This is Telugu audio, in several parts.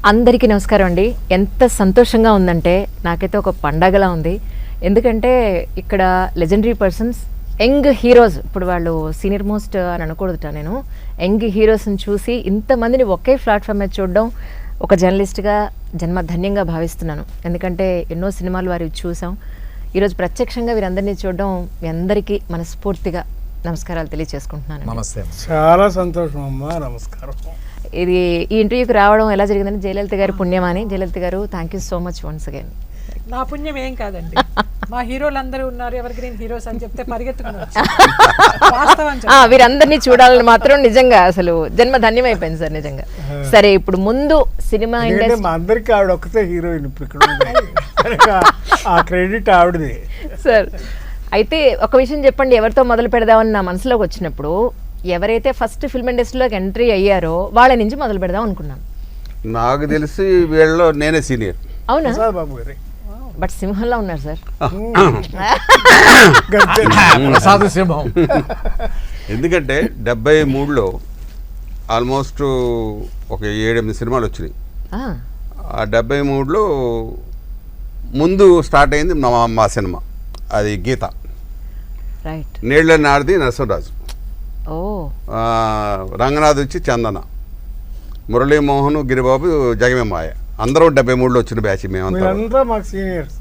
అందరికీ నమస్కారం అండి. ఎంత సంతోషంగా ఉందంటే నాకైతే ఒక పండగలా ఉంది. ఎందుకంటే ఇక్కడ లెజెండరీ పర్సన్స్, యంగ్ హీరోస్, ఇప్పుడు వాళ్ళు సీనియర్ మోస్ట్ అని అనకూడదుట, నేను యంగ్ హీరోస్ని చూసి ఇంతమందిని ఒకే ప్లాట్ఫామ్ మీద చూడడం ఒక జర్నలిస్ట్గా జన్మధన్యంగా భావిస్తున్నాను. ఎందుకంటే ఎన్నో సినిమాలు వారి చూసాం. ఈరోజు ప్రత్యక్షంగా వీరందరినీ చూడడం మీ అందరికీ మనస్ఫూర్తిగా నమస్కారాలు తెలియజేసుకుంటున్నాను. నమస్తే. చాలా సంతోషం అమ్మా, నమస్కారం. ఇది ఈ ఇంటర్వ్యూకి రావడం ఎలా జరిగిందని జయలలిత గారి పుణ్యమని. జయలలిత గారు, thank you so much once again. నా పుణ్యం ఏం కాదండి, మా హీరోలు అందరూ ఉన్నారు, ఎవరికి నేను హీరోస్ అని చెప్తే పరిగెత్తుకుని వీరందరినీ చూడాలని మాత్రం నిజంగా అసలు జన్మ ధన్యమైపోయింది సార్ నిజంగా. సరే, ఇప్పుడు ముందు సినిమా ఇండస్ట్రీ మా అందరికి ఆవిడ ఒక్కతే హీరోయిన్ ఇప్పుడు ఇక్కడ ఆ క్రెడిట్ ఆవిడది సార్. అయితే ఒక విషయం చెప్పండి, ఎవరితో మొదలు పెడదామని నా మనసులోకి వచ్చినప్పుడు ఎవరైతే ఫస్ట్ ఫిల్మ్ ఇండస్ట్రీలోకి ఎంట్రీ అయ్యారో వాళ్ళ నుంచి మొదలు పెడదాం అనుకున్నాను. నాకు తెలిసి వీళ్ళలో నేనే సీనియర్. అవునా? బాబు గారి బట్ సింహంలో ఉన్నారు సార్. ప్రసాద్ సింహం. ఎందుకంటే 73లో ఆల్మోస్ట్ ఒక 7-8 సినిమాలు వచ్చినాయి. ఆ 73లో ముందు స్టార్ట్ అయింది మా సినిమా, అది గీత. రైట్. నీళ్ళ నాడిది నరసింహరాజు, రంగనాథ్ వచ్చి చందన, మురళీమోహన్, గిరిబాబు, జగమే మాయ. అందరూ 73లో వచ్చిన బ్యాచ్ మేమంతా. మాకు సీనియర్స్,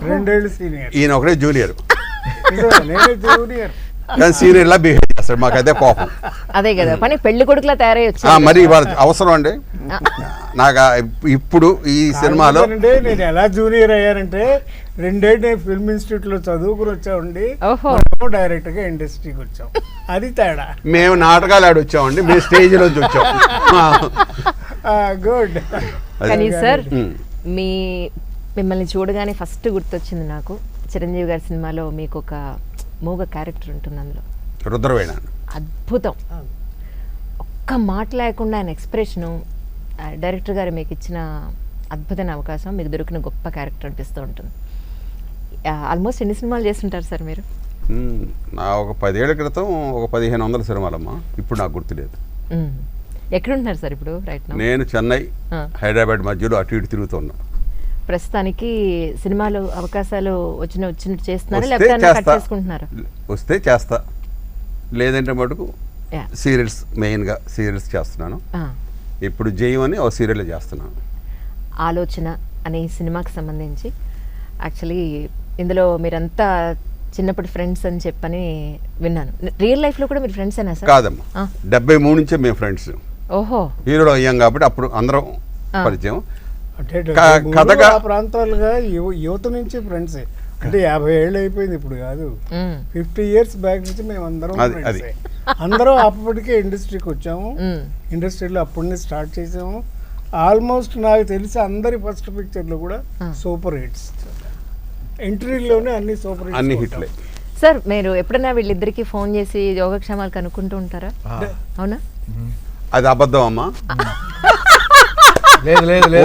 2 ఏళ్ళు సీనియర్. ఈయన ఒకటే జూనియర్. జూనియర్ కానీ సీనియర్ లా బిహేవ్ చేస్తాడు, మాకు అదే కోపం. అదే కదా పని, పెళ్లి కొడుకులా తయారై వచ్చా. మరి ఇవాళ అవసరం అండి నాకు ఇప్పుడు ఈ సినిమాలో. నేను ఎలా జూనియర్ అయ్యానంటే 2 ఏళ్ళు నేను ఫిల్మ్ ఇన్స్టిట్యూట్ లో చదువుకుని వచ్చామండి, డైరెక్ట్ గా ఇండస్ట్రీకి వచ్చాం. అది తేడా. మేము నాటకాలు ఆడి వచ్చామండి, మేము స్టేజ్ నుంచి వచ్చాం. గుడ్. కానీ సార్, మిమ్మల్ని చూడగానే ఫస్ట్ గుర్తొచ్చింది నాకు చిరంజీవి గారి సినిమాలో మీకు ఒక మూగ క్యారెక్టర్ ఉంటుంది, అందులో రుద్రవేణ. అద్భుతం. ఒక్క మాట లేకుండా ఆయన ఎక్స్ప్రెషను, డైరెక్టర్ గారు మీకు ఇచ్చిన అద్భుతమైన అవకాశం, మీకు దొరికిన గొప్ప క్యారెక్టర్ అనిపిస్తూ ఉంటుంది. ఆల్మోస్ట్ ఎన్ని సినిమాలు చేస్తుంటారు సార్ మీరు? నా ఒక 10 ఏళ్ల క్రితం ఒక 1500 సినిమాలమ్మా, ఇప్పుడు నాకు గుర్తులేదు. ఎక్కడుంటున్నారు సార్ ఇప్పుడు? రైట్ నౌ నేను చెన్నై, హైదరాబాద్ మధ్యలో అటు ఇటు తిరుగుతున్నా. ప్రస్తుతానికి సినిమాలు అవకాశాలు వచ్చినట్టు చేస్తున్నారా, లేకపోతే కట్ చేసుకుంటున్నారా? వస్తే చేస్తా, లేదంటే మటుకు సీరియల్స్, మెయిన్గా సీరియల్స్ చేస్తున్నాను. ఇప్పుడు జయం అని ఒక సీరియల్ చేస్తున్నాను. ఆలోచన అనే ఈ సినిమాకి సంబంధించి యాక్చువల్లీ ఇందులో మీరంతా చిన్నప్పటి ఫ్రెండ్స్ అని చెప్పని విన్నాను. రియల్ లైఫ్లో కూడా మీరు ఫ్రెండ్స్ అయినా సార్? కాదమ్మా, 73 నుంచే మేము ఫ్రెండ్స్. ఓహో. హీరోలో అయ్యాం కాబట్టి అప్పుడు అందరం పరిచయం. కథగా ప్రాంతాలుగా యువత నుంచి ఫ్రెండ్స్, అంటే 50 ఏళ్ళు అయిపోయింది ఇప్పుడు కాదు, 50 years బ్యాక్ నుంచి మేము అందరం అందరం అప్పటికే ఇండస్ట్రీకి వచ్చాము. ఇండస్ట్రీలో అప్పటిని స్టార్ట్ చేసాము. ఆల్మోస్ట్ నాకు తెలిసి అందరి ఫస్ట్ పిక్చర్లు కూడా సూపర్ హిట్స్. ఎంట్రీలోనే అన్ని సూపర్ హిట్స్, అన్ని హిట్లే. సార్, మీరు ఎప్పుడైనా వీళ్ళిద్దరికి ఫోన్ చేసి యోగక్షేమాలు కనుక్కుంటూ ఉంటారా? అవునా? అది అబద్ధం అమ్మా.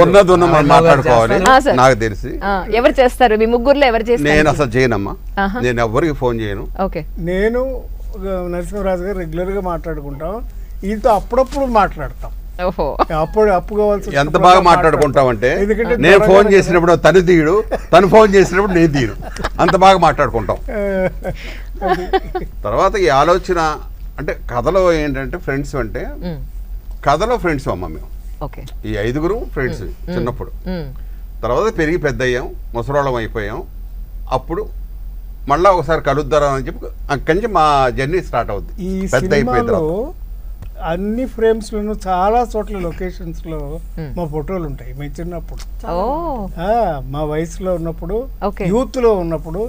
ఉన్నది మాట్లాడుకోవాలి. నాకు తెలిసి ఎవరు చేస్తారు మీ ముగ్గురులో? ఎవరు చేస్తారు? నేను అసలు చేయనమ్మా, నేను ఎవరికి ఫోన్ చేయను. ఓకే. నేను నరసింహరాజు గారు రెగ్యులర్ గా మాట్లాడుకుంటాం, ఈయనతో అప్పుడప్పుడు మాట్లాడతాం. అప్పుడు అప్పు కావాల్సి. ఎంత బాగా మాట్లాడుకుంటామంటే, నేను ఫోన్ చేసినప్పుడు తను తీయడు, తను ఫోన్ చేసినప్పుడు నేను తీయను, అంత బాగా మాట్లాడుకుంటాం. తర్వాత ఈ ఆలోచన అంటే కథలో ఏంటంటే ఫ్రెండ్స్ అంటే, కథలో ఫ్రెండ్స్ అమ్మ మేము. ఈ 5గురు ఫ్రెండ్స్ చిన్నప్పుడు. తర్వాత పెరిగి పెద్ద అయ్యాం, ముసలోళ్ళం అయిపోయాం. అప్పుడు మళ్ళా ఒకసారి కలుద్దాం అని చెప్పి అక్కడి నుంచి మా జర్నీ స్టార్ట్ అవుద్ది. ఈ సినిమాలో అన్ని ఫ్రేమ్స్ లోను చాలా చోట్ల లొకేషన్స్ లో మా ఫోటోలు ఉంటాయి. మేము చిన్నప్పుడు, మా వయసులో ఉన్నప్పుడు, యూత్ లో ఉన్నప్పుడు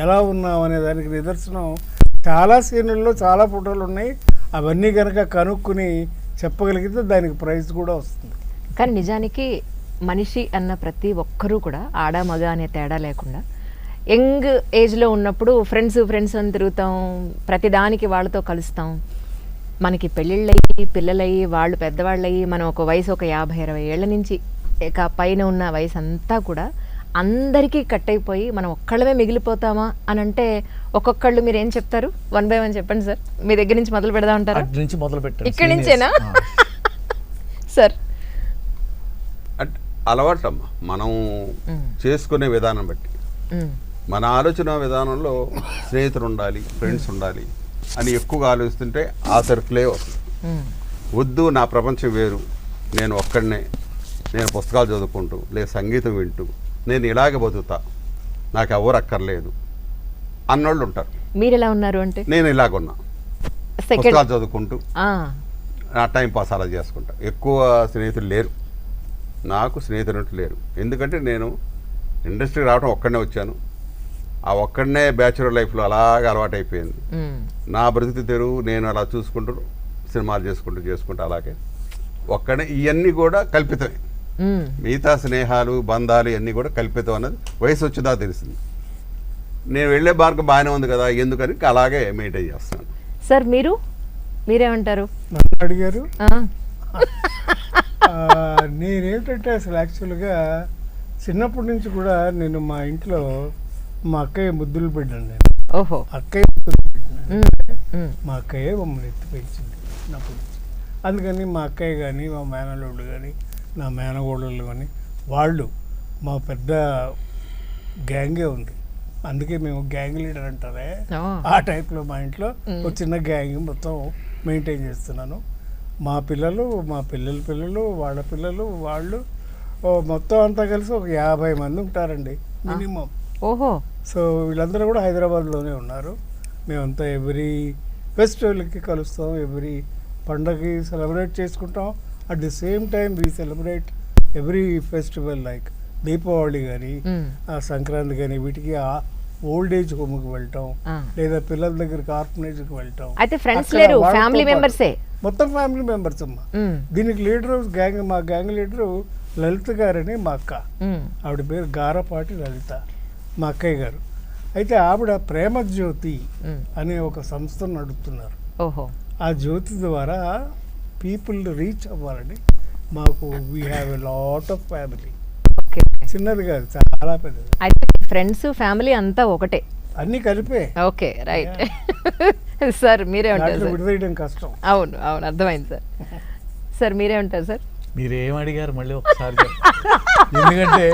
ఎలా ఉన్నాం అనే దానికి నిదర్శనం చాలా సీన్లలో చాలా ఫోటోలు ఉన్నాయి. అవన్నీ కనుక కనుక్కుని చెప్పగలిగితే దానికి ప్రైజ్ కూడా వస్తుంది. కానీ నిజానికి మనిషి అన్న ప్రతి ఒక్కరూ కూడా ఆడ మగ అనే తేడా లేకుండా యంగ్ ఏజ్లో ఉన్నప్పుడు ఫ్రెండ్స్ అని తిరుగుతాం, ప్రతిదానికి వాళ్ళతో కలుస్తాం. మనకి పెళ్ళిళ్ళయ్యి, పిల్లలయ్యి, వాళ్ళు పెద్దవాళ్ళయ్యి, మనం ఒక వయసు ఒక 50-60 ఏళ్ల నుంచి పైన ఉన్న వయసు అంతా కూడా అందరికీ కట్ అయిపోయి మనం ఒక్కళ్ళమే మిగిలిపోతామా అని అంటే, ఒక్కొక్కళ్ళు మీరు ఏం చెప్తారు? 1 by 1 చెప్పండి సార్. మీ దగ్గర నుంచి మొదలు పెడదాం అంటారా? మొదలు పెట్టండి. ఇక్కడి నుంచేనా సార్? అంటే అలవాటమ్మా మనం చేసుకునే విధానం బట్టి. మన ఆలోచన విధానంలో స్నేహితులు ఉండాలి, ఫ్రెండ్స్ ఉండాలి అని ఎక్కువగా ఆలోచిస్తుంటే ఆ సర్కిలే వస్తుంది. వద్దు, నా ప్రపంచం వేరు, నేను ఒక్కడనే, నేను పుస్తకాలు చదువుకుంటూ లేదా సంగీతం వింటూ నేను ఇలాగే బతుకుతా, నాకు ఎవరు అక్కర్లేదు అన్నోళ్ళు ఉంటారు. మీరు ఎలా ఉన్నారు అంటే? నేను ఇలాగున్నా, పుస్తకాలు చదువుకుంటూ నా టైం పాస్ అలా చేసుకుంటా. ఎక్కువ స్నేహితులు లేరు నాకు, స్నేహితులు లేరు. ఎందుకంటే నేను ఇండస్ట్రీ రావడం ఒక్కడనే వచ్చాను. ఆ ఒక్కడనే బ్యాచులర్ లైఫ్లో అలాగే అలవాటు అయిపోయింది. నా బ్రతుకు తెరువు నేను అలా చూసుకుంటూ సినిమాలు చేసుకుంటూ అలాగే ఒక్కడే. ఇవన్నీ కూడా కల్పితమే. మిగతా స్నేహాలు బంధాలు ఇవన్నీ కూడా కల్పితం అన్నది వయసు వచ్చిందా తెలిసింది. నేను వెళ్ళే మార్గం బాగానే ఉంది కదా, ఎందుకని అలాగే మెయింటైన్ చేస్తాను. సార్ మీరేమంటారు? నన్ను అడిగారు. నేనేమిటంటే అసలు యాక్చువల్గా చిన్నప్పటి నుంచి కూడా నేను మా ఇంట్లో మా అక్కయ్య ముద్దులు పెట్టాను. నేను అక్కయ్య ముద్దులు పెట్టినాను. మా అక్కయ్య మమ్మల్ని ఎత్తి పెంచింది చిన్నప్పటి నుంచి. అందుకని మా అక్కయ్య కానీ, మా మేనల్లుళ్ళు కానీ, నా మేనగోడళ్ళు కానీ వాళ్ళు మా పెద్ద గ్యాంగే ఉంది. అందుకే మేము గ్యాంగ్ లీడర్ అంటారే, ఆ టైప్లో మా ఇంట్లో ఒక చిన్న గ్యాంగ్ మొత్తం మెయింటైన్ చేస్తున్నాను. మా పిల్లలు, మా పిల్లలు, వాళ్ళ పిల్లలు, వాళ్ళు మొత్తం అంతా కలిసి ఒక 50 మంది ఉంటారండి మినిమం. ఓహో. సో వీళ్ళందరూ కూడా హైదరాబాద్లోనే ఉన్నారు. మేమంతా ఎవ్రీ ఫెస్టివల్కి కలుస్తాం, ఎవ్రీ పండగకి సెలబ్రేట్ చేసుకుంటాం. At the same time we celebrate every festival like Deepavali కానీ, సంక్రాంతి కానీ, వీటికి ఓల్డ్ ఏజ్ హోమ్కి వెళ్ళటం, లేదా పిల్లల దగ్గరికి ఆర్ఫనేజ్కి వెళ్ళటం. అయితే ఫ్రెండ్స్ లేరు, ఫ్యామిలీ మెంబర్సే, మొత్తం ఫ్యామిలీ మెంబర్స్ అమ్మా. దీనికి లీడరు గ్యాంగ్, మా గ్యాంగ్ లీడరు లలిత గారని మా అక్క. ఆవిడ పేరు గారపాటి లలిత, మా అక్కయ్య గారు. అయితే ఆవిడ ప్రేమ జ్యోతి అనే ఒక సంస్థను నడుపుతున్నారు. ఆ జ్యోతి ద్వారా పీపుల్ రీచ్ అవ్వాలని మాకు we have a lot of family. చిన్నది కాదు, చాలా పెద్దది. అయితే ఫ్రెండ్స్ ఫ్యామిలీ అంతా ఒకటే, అన్ని కలిపే. Okay, right. సార్ మీరే ఉంటారు? విడదీయడం కష్టం. అవును అవును, అర్థమైంది సార్. సార్ మీరే ఉంటారు సార్? మీరేం అడిగారు మళ్ళీ ఒకసారి? ఎందుకంటే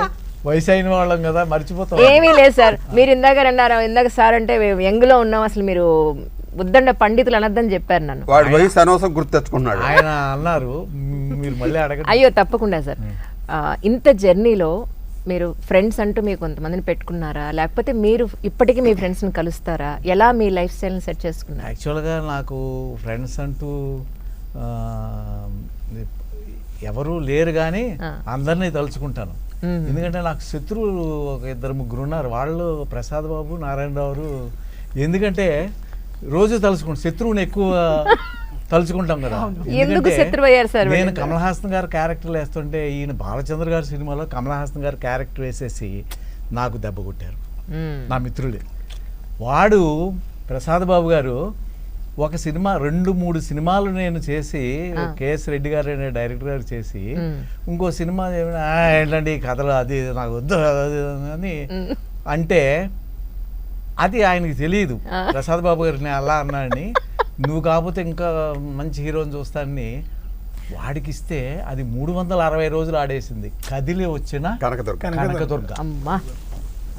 వయసు అయిన వాళ్ళం కదా, మర్చిపోతాం. ఏమీ లేదు సార్, మీరు ఇందాక సార్ అంటే యంగ్ లో ఉన్నాం, అసలు మీరు ఉద్దండ పండితులు అనద్దని చెప్పారు నన్ను. వాడి వయసు అనవసరం గుర్తు తెచ్చుకున్నాడు ఆయన అన్నారు, మీరు మళ్ళీ అడగండి. అయ్యో తప్పకుండా సార్. ఇంత జర్నీలో మీరు ఫ్రెండ్స్ అంటూ మీరు కొంతమందిని పెట్టుకున్నారా, లేకపోతే మీరు ఇప్పటికీ మీ ఫ్రెండ్స్ని కలుస్తారా? ఎలా మీ లైఫ్ స్టైల్ని సెట్ చేసుకున్నారు? యాక్చువల్గా నాకు ఫ్రెండ్స్ అంటూ ఎవరు లేరు, కానీ అందరినీ తలుచుకుంటాను. ఎందుకంటే నాకు శత్రువులు ఒక 2-3 ఉన్నారు. వాళ్ళు ప్రసాద్ బాబు, నారాయణరావు. ఎందుకంటే రోజు తలుచుకుంటాం, శత్రువుని ఎక్కువ తలుచుకుంటాం కదా. ఎందుకు శత్రువు అయ్యారు సార్? నేను కమల్ హాసన్ గారు క్యారెక్టర్లు వేస్తుంటే ఈయన బాలచంద్ర గారి సినిమాలో కమల్ హాసన్ గారు క్యారెక్టర్ వేసేసి నాకు దెబ్బ కొట్టారు నా మిత్రులే. వాడు ప్రసాద్ బాబు గారు ఒక సినిమా 2-3 సినిమాలు నేను చేసి, కేఎస్ రెడ్డి గారు అనే డైరెక్టర్ గారు చేసి, ఇంకో సినిమా ఏంటండి కథలు అది నాకు వద్దు అని అంటే అది ఆయనకి తెలియదు. ప్రసాద్ బాబు గారిని అలా అన్నాడని, నువ్వు కాకపోతే ఇంకా మంచి హీరోని చూస్తానని వాడికి ఇస్తే అది 360 రోజులు ఆడేసింది. కదిలి వచ్చిన కనకదుర్గ.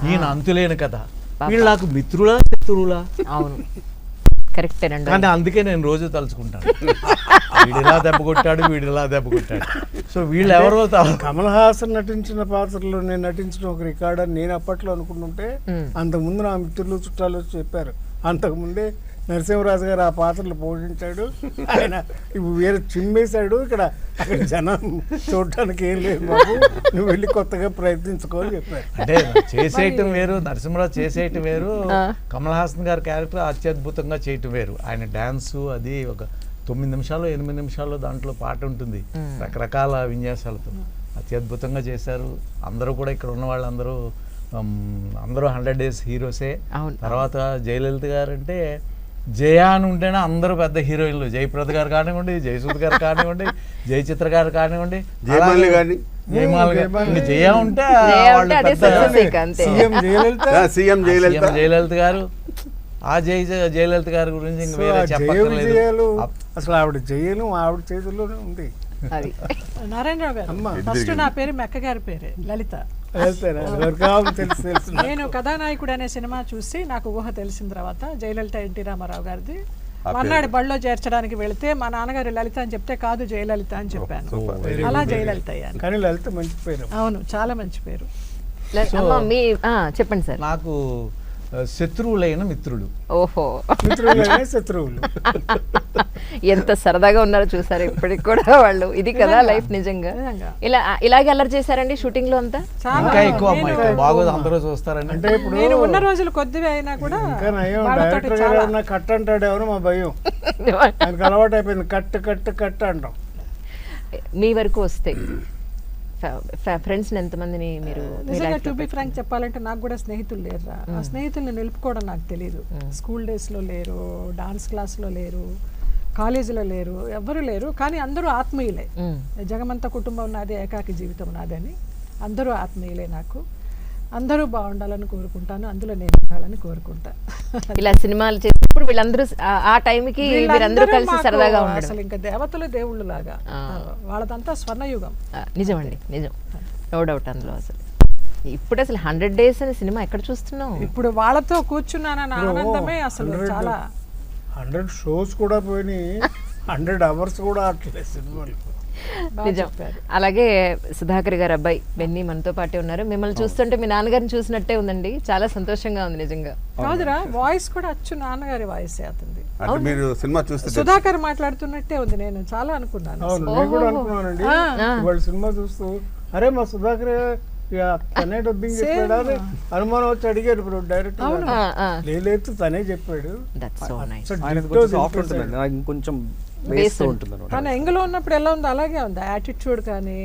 ఈయన అంతులేని కథ. వీళ్ళు నాకు మిత్రులా శత్రువులా? అవును, కరెక్టేనండి. కానీ అందుకే నేను రోజు తలుచుకుంటాను, వీడిలా దెబ్బ కొట్టాడు, వీడిలా దెబ్బ కొట్టాడు. సో వీళ్ళు ఎవరో కమల్ హాసన్ నటించిన పాత్రలో నేను నటించిన ఒక రికార్డ్ అని నేను అప్పట్లో అనుకుంటుంటే, అంతకుముందు నా మిత్రులు చుట్టాలు చెప్పారు, అంతకుముందే నరసింహరాజు గారు ఆ పాత్రలు పోషించాడు, ఆయన వేరే చిమ్మేశాడు, అక్కడ జనం చూడటానికి ఏం లేదు బాబు, నువ్వు వెళ్ళి కొత్తగా ప్రయత్నించుకోని చెప్పారు. అంటే చేసేయటం వేరు, నరసింహరాజు చేసేయటం వేరు, కమల్ హాసన్ గారి క్యారెక్టర్ అత్యద్భుతంగా చేయటం వేరు. ఆయన డాన్సు అది ఒక 9 నిమిషాలు 8 నిమిషాల్లో దాంట్లో పాట ఉంటుంది, రకరకాల విన్యాసాలతో అత్యద్భుతంగా చేశారు. అందరూ కూడా ఇక్కడ ఉన్న వాళ్ళందరూ అందరూ 100 డేస్ హీరోసే. తర్వాత జయలలిత గారు అంటే జయ అని ఉంటేనే అందరూ పెద్ద హీరోయిన్లు. జయప్రద గారు కానివ్వండి, జయసూద్ గారు కానివ్వండి, జయచిత్ర గారు కానివ్వండి, జయ ఉంటే సీఎం జయలలిత గారు. ఆ జయలలిత గారి గురించి ఇంక వేరే చెప్పక్కర్లేదు. అసలు ఆవిడ జయలు ఆవిడ చేతుల్లోనే ఉంది. అది నారాయణరావు గారు అమ్మా. ఫస్ట్ నా పేరు మెక్క గారి పేరే లలిత. వెళ్తారా? ఎవరికి కావాలి తెలుసు తెలుసు నాకు. నేను కథానాయకుడు అనే సినిమా చూసి నాకు ఊహ తెలిసిన తర్వాత జయలలిత ఎన్టీ రామారావు గారిది మర్నాడు బడిలో చేర్చడానికి వెళితే మా నాన్నగారు లలిత అని చెప్తే కాదు జయలలిత అని చెప్పాను. అలా జయలలిత అయ్యాను. కానీ లలిత మంచి పేరు. అవును, చాలా మంచి పేరు. అమ్మ మీ చెప్పండి సార్. నాకు శత్రువులైన మిత్రులు. ఓహో, మిత్రులైన శత్రువులు. ఎంత సరదాగా ఉన్నారో చూసారు ఇప్పటికి కూడా వాళ్ళు. ఇది కదా లైఫ్ నిజంగా. నిజంగా. ఇలాగే అల్లరి చేశారండి షూటింగ్ లో అంతా? చాలా. ఇంకా ఎక్కువ అమ్మాయి బాగోదు, అందరూ చూస్తారని. అంటే ఇప్పుడు నేను ఉన్న రోజులు కొద్దివే అయినా కూడా ఇంకా నయం వాళ్ళతోటి డైరెక్టర్ చాలా. గారు కట్ అంటాడు ఎవరు మా భయం. ఆయనకు అలవాటు అయిపోయింది కట్ కట్ కట్ అంటాం. మీ వరకు వస్తే ఫ్రెండ్స్ ఎంతమందిని మీరు మీ నిజంగా life టు లో బి ఫ్రాంక్ చెప్పాలంటే నాకు కూడా స్నేహితులు లేరురా. ఆ స్నేహితుల్ని నిలుపుకోవడం నాకు తెలియదు. స్కూల్ డేస్లో లేరు, డాన్స్ క్లాస్లో లేరు, కాలేజీలో లేరు, ఎవ్వరూ లేరు. కానీ అందరూ ఆత్మీయులే. జగమంత కుటుంబం నాది, ఏకాకి జీవితం నాదని. అందరూ ఆత్మీయులే నాకు. అందరూ బాగుండాలని కోరుకుంటాను, అందులో నేను ఉండాలని కోరుకుంటా. ఇలా సినిమాలు చేసినప్పుడు వీళ్ళందరూ ఆ టైంకి మీరందరూ కలిసి మాకు సరదాగా ఉండడం అసలు ఇంకా దేవతలు దేవుళ్ళు లాగా. వాళ్ళదంతా స్వర్ణయుగం. నిజం అండి, నిజం, నో డౌట్ అందులో. అసలు ఇప్పుడు అసలు 100 days అనే సినిమా ఎక్కడ చూస్తున్నాం? ఇప్పుడు వాళ్ళతో కూర్చున్నానన్న ఆనందమే అసలు చాలా. 100 shows కూడా పోయినాయి, 100 hours కూడా ఆడలేదు సినిమాలు. నిజం. అలాగే సుధాకర్ గారు అబ్బాయి బెన్నీ మనతో పాటే ఉన్నారు. మిమ్మల్ని చూస్తుంటే మీ నాన్నగారిని చూసినట్టే ఉందండి, చాలా సంతోషంగా ఉంది నిజంగా. కాదురా, వాయిస్ కూడా అచ్చు నాన్నగారి వాయిస్ అవుతుంది. అంటే మీరు సినిమా చూస్తే సుధాకర్ మాట్లాడుతున్నట్టే ఉంది. నేను చాలా అనుకున్నాను. అవును, నేను కూడా అనుకున్నానండి వాళ్ళ సినిమా చూస్తూ. అరే మా సుధాకర్ తనే డబ్బింగ్ చెప్పాడు అని అనుమానం వచ్చి అడిగారు ఇప్పుడు డైరెక్టర్. లేదు తనే చెప్పాడు. That's so nice. ఆయనది కొంచెం సాఫ్ట్ ఉంటుందండి, నాకు ఇంకొంచెం బేస్ ఉంటుంది అనమాట. కానీ ఎంగలో ఉన్నప్పుడు ఎలా ఉందో అలాగే ఉంది యాటిట్యూడ్. కానీ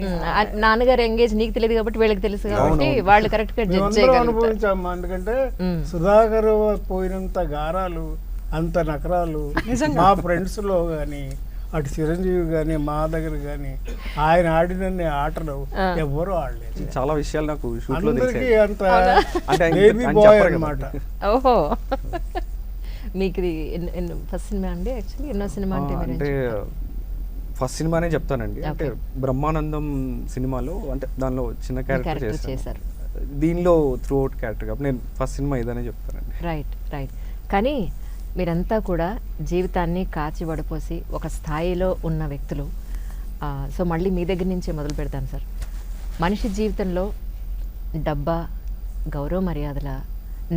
నాన్నగారు ఎంగేజ్ నీకు తెలియదు కాబట్టి వీళ్ళకి తెలుసు కాబట్టి వాళ్ళు కరెక్ట్ గా జడ్జ్ చేయగలుగుతారు. అనుభవించాము. ఎందుకంటే సుధాకర్ పోయినంత గారాలు, అంత నకరాలు మా ఫ్రెండ్స్ లో గాని, అటు చిరంజీవి గాని, మా దగ్గర గాని ఆయన ఆడినన్ని ఆటలు ఎవ్వరూ ఆడలేదు. చాలా విషయాలు నాకు షూట్ లో అందరికీ తెలిసాయి. అంత అంటే బేబీ బాయ్ అన్నమాట. ఓహో, మీకు ఇది ఫస్ట్ సినిమా అండి? యాక్చువల్లీ ఎన్నో సినిమా అంటే మీరు అంటే ఫస్ట్ సినిమానే చెప్తానండి. అంటే బ్రహ్మానందం సినిమాలో అంటే దానిలో చిన్న క్యారెక్టర్ చేశాను. దీనిలో త్రూ అవుట్ క్యారెక్టర్ కాబట్టి నేను ఫస్ట్ సినిమా ఇదనే చెప్తానండి. Right right. కానీ మీరంతా కూడా జీవితాన్ని కాచి వడపోసి ఒక స్థాయిలో ఉన్న వ్యక్తులు. సో మళ్ళీ మీ దగ్గర నుంచే మొదలు పెడతాను సార్. మనిషి జీవితంలో డబ్బా, గౌరవ మర్యాదల,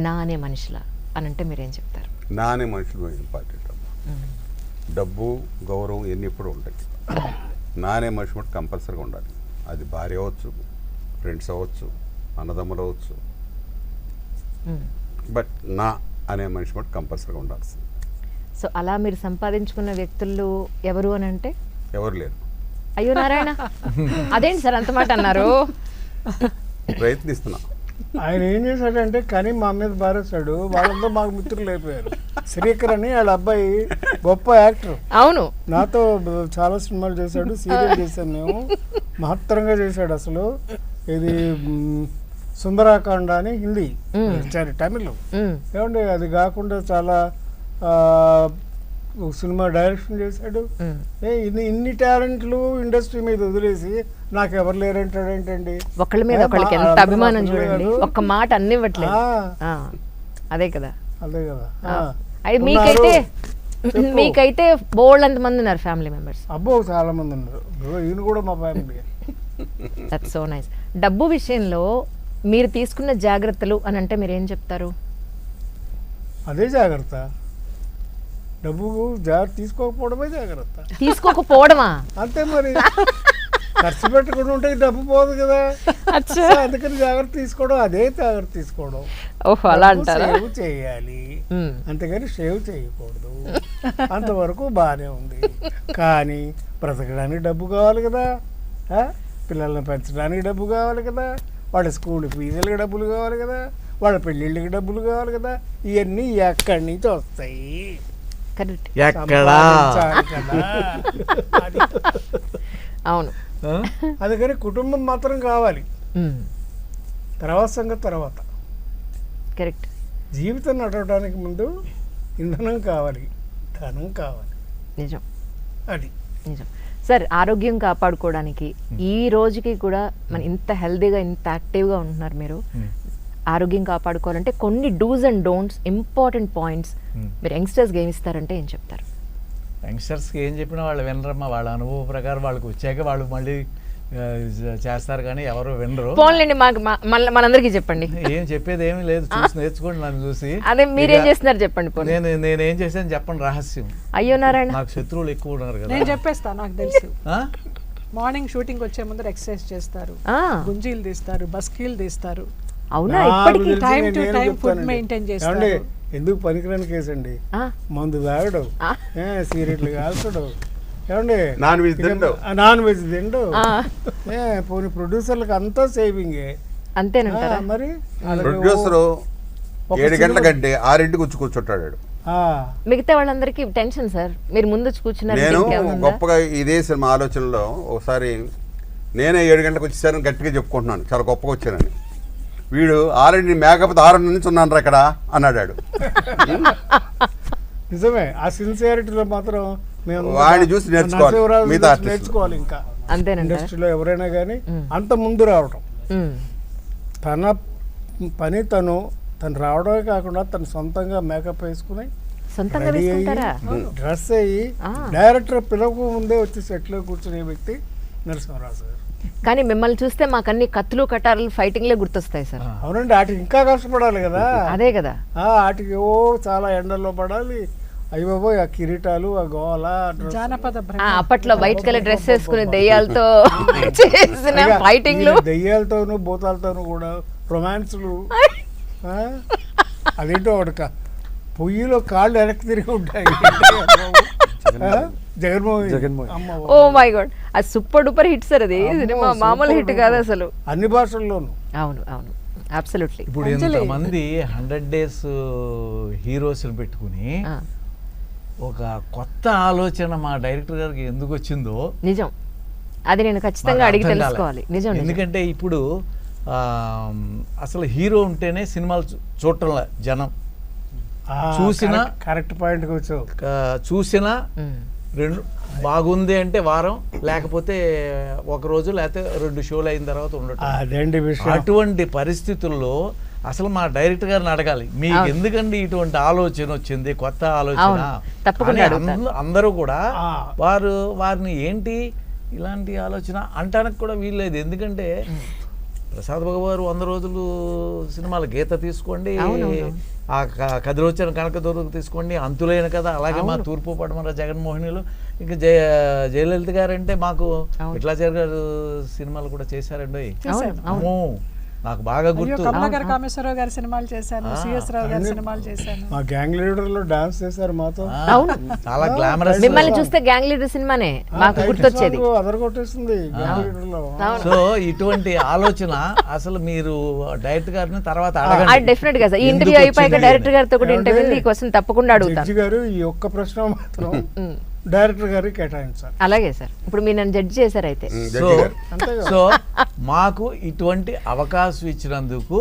నా అనే మనిషిలా అని అంటే మీరేం చెప్తారు? నా అనే మనుషులు ఇంపార్టెంట్ అమ్మా. డబ్బు గౌరవం ఎన్ని ఎప్పుడు ఉంటాయి. నా అనే మనిషి మటు కంపల్సరీగా ఉండాలి. అది భార్య అవ్వచ్చు, ఫ్రెండ్స్ అవ్వచ్చు, అన్నదమ్ములు అవ్వచ్చు. బట్ నా అనే మనిషి మటు కంపల్సరీగా ఉండాల్సింది. సో అలా మీరు సంపాదించుకున్న వ్యక్తులు ఎవరు అని అంటే? ఎవరు లేరు. అయ్యో నారాయణ, అదేంటి సార్ అంత మాట అన్నారు? ప్రయత్నిస్తున్నా. ఆయన ఏం చేశాడంటే కానీ మా మీద బారేశాడు. వాళ్ళంతా మాకు మిత్రులు అయిపోయారు. శ్రీకర్ అని వాళ్ళ అబ్బాయి గొప్ప యాక్టర్. అవును, నాతో చాలా సినిమాలు చేశాడు, సీరియల్ చేశాను మేము. మహత్తరంగా చేశాడు అసలు. ఇది సుందరాకాండ అని హిందీ, తమిళ్. ఏమండి అది కాకుండా చాలా సినిమా డైరెక్షన్ చేశాడు. ఇన్ని టాలెంట్లు ఇండస్ట్రీ మీద వదిలేసి నాకు ఎవరు లేరంటాడు ఏంటండి? ఒకళ్ళ మీద ఒకళ్ళకి ఎంత అభిమానం చూడండి. ఒక్క మాట అన్నివ్వట్లేదు. అదే కదా, అదే కదా. అది మీకైతే బోల్డ్ అంత మంది ఉన్నారు ఫ్యామిలీ మెంబర్స్. అబ్బో చాలా మంది ఉన్నారు. ఈయన కూడా మా ఫ్యామిలీ. That's so nice. డబ్బు విషయంలో మీరు తీసుకున్న జాగ్రత్తలు అని అంటే మీరు ఏం చెప్తారు? అదే జాగ్రత్త. డబ్బు జాగ్రత్త తీసుకోకపోవడమే జాగ్రత్త. తీసుకోకపోవడమా? అంతే మరి. ఖర్చు పెట్టకుండా ఉంటే డబ్బు పోదు కదా. అందుకని జాగ్రత్త తీసుకోవడం, అదే జాగ్రత్త తీసుకోవడం. ఓహో, అలా అంటారా? సేవ్ చేయాలి, అంతేగాని సేవ్ చేయకూడదు. అంతవరకు బాగానే ఉంది. కానీ బ్రతకడానికి డబ్బు కావాలి కదా, పిల్లల్ని పెంచడానికి డబ్బు కావాలి కదా, వాళ్ళ స్కూల్ ఫీజులకి డబ్బులు కావాలి కదా, వాళ్ళ పెళ్ళిళ్ళకి డబ్బులు కావాలి కదా. ఇవన్నీ ఎక్కడి నుంచి వస్తాయి? కరెక్ట్. ఎక్కడా? అవును. అందుకని కుటుంబం మాత్రం కావాలి, తర్వాత సంగతి తర్వాత. కరెక్ట్. జీవితం నడవడానికి ముందు ఇంధనం కావాలి, ధనం కావాలి. నిజం, అది నిజం. సార్ ఆరోగ్యం కాపాడుకోవడానికి ఈ రోజుకి కూడా మన ఇంత హెల్దీగా ఇంత యాక్టివ్గా ఉంటున్నారు మీరు. ఆరోగ్యం కాపాడుకోవాలంటే కొన్ని dos and don'ts, important points మీరు యంగ్స్టర్స్కి ఏమి ఇస్తారంటే ఏం చెప్తారు? యంగ్స్టర్స్కి ఏం చెప్పినా వాళ్ళు వినరమ్మా. వాళ్ళ అనుభవం ప్రకారం వాళ్ళకి వచ్చాక వాళ్ళు మళ్ళీ చేస్తారు కానీ ఎవరు వినరు. పోన్లేండి, మాకు మనందరికీ చెప్పండి. ఏం చెప్పేది ఏమీ లేదు, చూసి నేర్చుకోండి నన్ను చూసి. అదే మీరేం చేస్తున్నారు చెప్పండి. నేనేం చేశాను చెప్పండి, రహస్యం. అయ్యో నారాయణ, నాకు శత్రువులు ఎక్కువ ఉన్నారు కదా. నేను చెప్పేస్తా, నాకు తెలుసు. మార్నింగ్ షూటింగ్ వచ్చే ముందు ఎక్సర్సైజ్ చేస్తారు, గుంజీలు తీస్తారు, బస్కీలు తీస్తారు. అవునా? ఇప్పటికీ time to time food maintain చేస్తారు. ఎందుకు పనికిరాని కేసు అండి. మందు తాగడు, సిగరెట్లు కాల్చడు, ఏమండి నాన్ వెజ్ తిండు. పోనీ ప్రొడ్యూసర్లకు అంతా సేవింగే. అంతేనంటారా? మరి ప్రొడ్యూసర్ 7 గంటల కంటే 6 వచ్చి కూర్చుంటాడు. మిగతా వాళ్ళందరికీ టెన్షన్ సార్. మీరు ముందు కూర్చున్నారు. నేను గొప్పగా ఇదే సినిమా ఆలోచనలో ఒకసారి నేనే 7 గంటలకు వచ్చేసారని గట్టిగా చెప్పుకుంటున్నాను, చాలా గొప్పగా వచ్చానని. వీడు ఆల్రెడీ మేకప్ 6 నుంచి ఉన్నాను ఇక్కడ అన్నాడు. నిజమే, ఆ సిన్సియారిటీలో మాత్రం వాడిని చూసి నేర్చుకోవాలి. ఇంకా అంతేనండి, ఇండస్ట్రీలో ఎవరైనా కానీ అంత ముందు రావడం, తన పని తను రావడమే కాకుండా తను సొంతంగా మేకప్ వేసుకుని డ్రెస్ అయ్యి డైరెక్టర్ పిలవకు ముందే వచ్చి సెట్లో కూర్చునే వ్యక్తి నరసింహరాజు గారు. కానీ మిమ్మల్ని చూస్తే మాకు అన్ని కత్తులు కటారులు ఫైటింగ్లే గుర్తొస్తాయి సార్. అవునండి, వాటికి ఇంకా కష్టపడాలి కదా. అదే కదా, వాటికి చాలా ఎండల్లో పడాలి. అయ్యో ఆ కిరీటాలు, ఆ గోల, జానపద అప్పట్లో వైట్ కలర్ డ్రెస్ వేసుకుని దెయ్యాలతో చేసిన ఫైటింగ్లు, దెయ్యాలతోనూ భూతాలతోనూ కూడా రొమాన్స్లు. అదేంటో ఒకటి పొయ్యిలో కాళ్ళు వెనక్కి తిరిగి ఉంటాయి. జగన్మోహన్, ఓ మై గాడ్, అది సూపర్ డూపర్ హిట్ సార్. అది సినిమా మామూలు హిట్ కాదు అసలు, అన్ని భాషల్లోనూ. అవును అవును, అబ్సల్యూట్లీ. ఇప్పుడు ఇంతమంది 100 days హీరోస్ని పెట్టుకుని ఒక కొత్త ఆలోచన మా డైరెక్టర్ గారికి ఎందుకు వచ్చిందో నిజం, అది నేను ఖచ్చితంగా అడిగి తెలుసుకోవాలి. నిజం, ఎందుకంటే ఇప్పుడు అసలు హీరో ఉంటేనే సినిమాలు చూడటంలా జనం. చూసిన కరెక్ట్ పాయింట్ చూసిన రెండు బాగుంది అంటే వారం, లేకపోతే ఒక రోజు, లేకపోతే 2 షోలు అయిన తర్వాత ఉండటం. అటువంటి పరిస్థితుల్లో అసలు మా డైరెక్టర్ గారిని అడగాలి, మీకు ఎందుకండి ఇటువంటి ఆలోచన వచ్చింది, కొత్త ఆలోచన. అందరూ కూడా వారిని ఏంటి ఇలాంటి ఆలోచన అంటానికి కూడా వీల్లేదు. ఎందుకంటే ప్రసాద్ బాబు గారు 100 రోజులు సినిమాలు గీత తీసుకోండి, ఆ కదిరొచ్చిన కనకదుర్గ తీసుకోండి, అంతులైన కదా, అలాగే మా తూర్పు పడమర జగన్మోహినిలు, ఇంకా జయలలిత గారు అంటే మాకు విఠలాచార్య గారు సినిమాలు కూడా చేశారండి. నాకు బాగా గుర్తు. కమలాకర్ కామేశ్వరరావు గారి సినిమాలు చేశాను, సిఎస్ రావు గారి సినిమాలు చేశాను. మా గ్యాంగ్ లీడర్ లో డాన్స్ చేశారు మాతో. అవును, చాలా గ్లామరస్. మిమ్మల్ని చూస్తే గ్యాంగ్ లీడర్ సినిమానే మాకు గుర్తొచ్చేది. అదరగొట్టేస్తుంది గ్యాంగ్ లీడర్ లో. సో ఇటువంటి ఆలోచన అసలు మీరు డైరెక్టర్ గారిని తర్వాత అడగండి. డెఫినెట్ గా ఈ ఇంటర్వ్యూ అయిపోయాక డైరెక్టర్ గారితో కూడా ఇంటర్వ్యూ ఈ క్వశ్చన్ తప్పకుండా అడుగుతాను. జడ్జి గారు ఈ ఒక్క ప్రశ్న మాత్రం డైరెక్టర్ గారికి కేటాయించాలి. అలాగే సార్, ఇప్పుడు మీరు నన్ను జడ్జి చేశారు అయితే. సో మాకు ఇటువంటి అవకాశం ఇచ్చినందుకు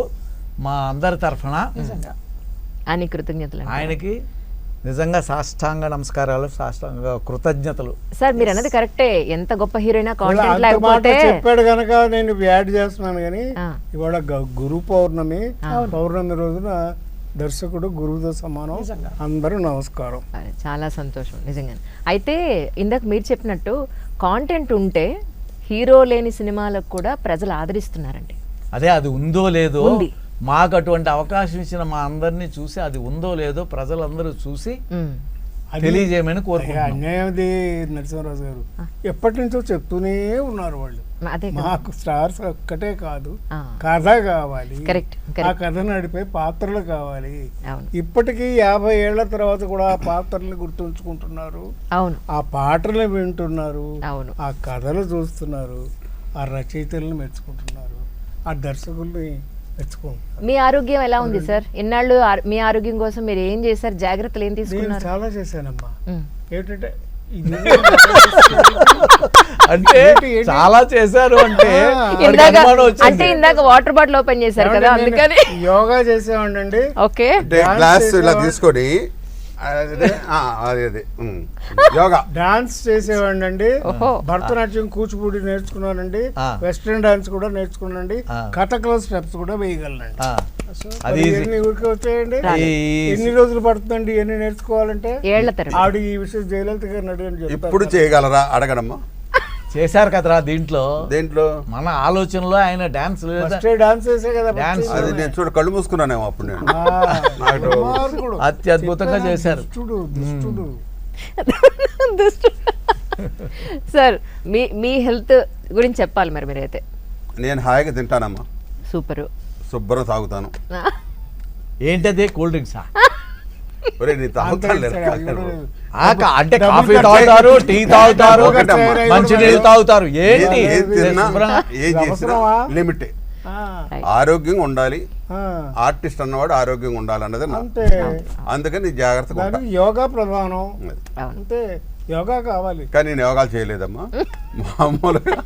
మా అందరి తరఫున అని కృతజ్ఞతలు. ఆయనకి నిజంగా సాష్టాంగ నమస్కారాలు, సాష్టాంగ కృతజ్ఞతలు. సార్ మీరు అన్నది కరెక్టే, ఎంత గొప్ప హీరోయినా కాంటెంట్ లేకపోతే. చెప్పాడు కనుక నేను యాడ్ చేస్తున్నాను. కానీ ఇవాళ గురు పౌర్ణమి రోజున దర్శకుడు గురువుతో సమానం. అందరూ నమస్కారం. చాలా సంతోషం నిజంగా. అయితే ఇందాక మీరు చెప్పినట్టు కాంటెంట్ ఉంటే హీరో లేని సినిమాలకు కూడా ప్రజలు ఆదరిస్తున్నారండి. అదే, అది ఉందో లేదో, మాకు అటువంటి అవకాశం ఇచ్చిన మా అందరినీ చూసి అది ఉందో లేదో ప్రజలందరూ చూసి తెలియజేయమని కోరుకుంటున్నాను. అన్యాయది నరసింహరాజు గారు ఎప్పటి నుంచో చెప్తూనే ఉన్నారు వాళ్ళు. మాకు స్టార్స్ ఒక్కటే కాదు, కథ కావాలి, ఆ కథ నడిపే పాత్రలు కావాలి. ఇప్పటికీ 50 ఏళ్ల తర్వాత కూడా ఆ పాత్రల్ని గుర్తుంచుకుంటున్నారు, ఆ పాటలు వింటున్నారు, ఆ కథలు చూస్తున్నారు, ఆ రచయితలను మెచ్చుకుంటున్నారు, ఆ దర్శకుల్ని మెచ్చుకుంటున్నారు. మీ ఆరోగ్యం ఎలా ఉంది సార్? ఇన్నాళ్ళు మీ ఆరోగ్యం కోసం మీరు ఏం చేశారు? జాగ్రత్తలు ఏం తీసుకున్నారు? చాలా చేశానమ్మా. ఏంటంటే అంటే చాలా చేశారు అంటే ఇందాక వాటర్ బాటిల్ ఓపెన్ చేశారు కదా, అందుకని యోగా చేసేవాడి. ఓకే, గ్లాస్ ఇలా తీసుకొని అదే అదే యోగా డాన్స్ చేసేవాడినండి, ఓహో. భరతనాట్యం కూచిపూడి నేర్చుకున్నానండి, వెస్ట్రన్ డాన్స్ కూడా నేర్చుకున్నానండి, కథకళ స్టెప్స్ కూడా వేయగలనండి. అది మరి ఎన్ని ఊరికే వచ్చాయండి? ఎన్ని రోజులు పడుతుందండి ఇవన్నీ నేర్చుకోవాలంటే? ఏళ్ల తరబడి. ఆవిడ ఈ విషయం జయలలిత గారిని అడిగాను ఇప్పుడు చేయగలరా అడగడమ్మా. చేశారు కదరా దీంట్లో. దేంట్లో మన ఆలోచనలో ఆయన డాన్స్ డాన్స్ చేసే కదా డాన్స్ అది నేను చూడ కళ్ళు మూసుకున్నానేమో అప్పుడు నేను. అత్యద్భుతంగా చేశారు. దుష్టుడు దుష్టుడు. సార్ మీ హెల్త్ గురించి చెప్పాలి మరి మీరైతే. నేను హాయిగా తింటానమ్మా, సూపరు. శుభ్రం తాగుతాను. ఏంటది? కూల్ డ్రింక్సా? ఒరే నీ తాగుతాను అంటే కాఫీ తాగుతారు, టీ తాగుతారు, మంచినీళ్ళు తాగుతారు. ఏంటి ఏది తిన్నా శుభ్రంగా? ఏది చేసినా లిమిటే. ఆరోగ్యంగా ఉండాలి. ఆర్టిస్ట్ అన్నవాడు ఆరోగ్యంగా ఉండాలన్నది నా. అంతే. అందుకని జాగ్రత్తగా ఉంటా. దానికి యోగా ప్రధానం. అవును. అంతే, యోగా కావాలి. కానీ నేను యోగాలు చేయలేదమ్మా, మామూలుగా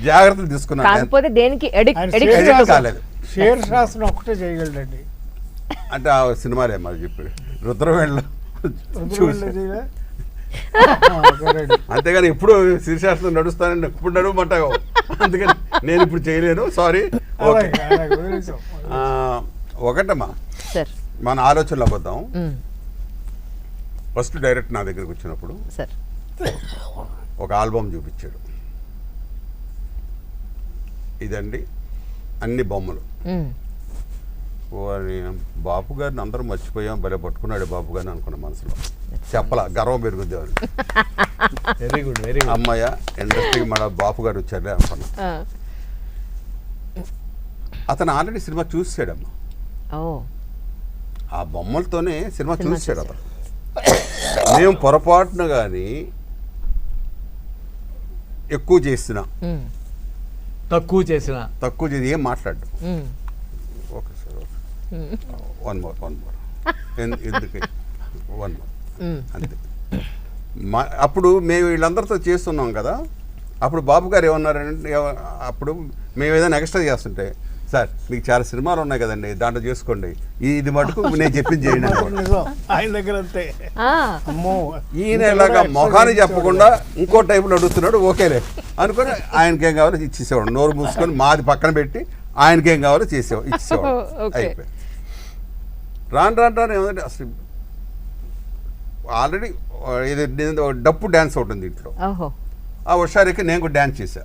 జాగ్రత్తలు తీసుకున్నాను. కాకపోతే దేనికి ఆయన ఎడిక్ట్ కాలేదు. షేర్ శాస్త్రం ఒకటే చేయగలడండి. అంటే ఆ సినిమాలే మరి చెప్పి రుద్రవేళ్ళ చూసి అంతేగాని ఎప్పుడు శీర్షాస్త్రం నడుస్తానని ఎప్పుడు నడవమంటావు. అందుకని నేను ఇప్పుడు చేయలేను, సారీ. Okay, ఒకటమ్మా sir. మన ఆలోచనలు అబద్దాం. ఫస్ట్ డైరెక్ట్ నా దగ్గరికి వచ్చినప్పుడు సార్ ఒక ఆల్బమ్ చూపించాడు. ఇదండి అన్ని బొమ్మలు. వారి బాపు గారిని అందరూ మర్చిపోయాం, భలే పట్టుకున్నాడు బాపు గారిని అనుకున్న మనసులో. చెప్పలా, గర్వం పెరుగుద్ది అని. Very good, very good. అమ్మయ్య ఇండస్ట్రీకి మన బాపు గారు వచ్చారులే అనుకున్నాం. అతను ఆల్రెడీ సినిమా చూసాడమ్మా. ఆ బొమ్మలతోనే సినిమా చూసాడు అతను. మేము పొరపాటున కానీ ఎక్కువ చేసినా తక్కువ చేసిన తక్కువ చేసి ఏం మాట్లాడు. Okay sir, okay, one more ఎందుకు వన్ మోర్ అంతే. అప్పుడు మేము వీళ్ళందరితో చేస్తున్నాం కదా. అప్పుడు బాబు గారు ఏమన్నారంటే, అప్పుడు మేము ఏదైనా ఎక్స్ట్రా చేస్తుంటే, సార్ మీకు చాలా సినిమాలు ఉన్నాయి కదండి, దాంట్లో చేసుకోండి, ఇది మటుకు నేను చెప్పింది చేయండి. ఆయన దగ్గర అంతే. ఈయన ఇలాగా మొఖాన్ని చెప్పకుండా ఇంకో టైపులో అడుగుతున్నాడు. ఓకేలే అనుకుని ఆయనకేం కావాలో ఇచ్చేసేవాడు. నోరు మూసుకొని మాది పక్కన పెట్టి ఆయనకేం కావాలో ఇచ్చేసేవాడు. అయిపోయి రాను రాను రాను ఏమంటే అసలు ఆల్రెడీ ఇది డప్పు డ్యాన్స్ ఒకటి ఉంది ఇంట్లో. ఆ హుషారికి నేను కూడా డ్యాన్స్ చేశా.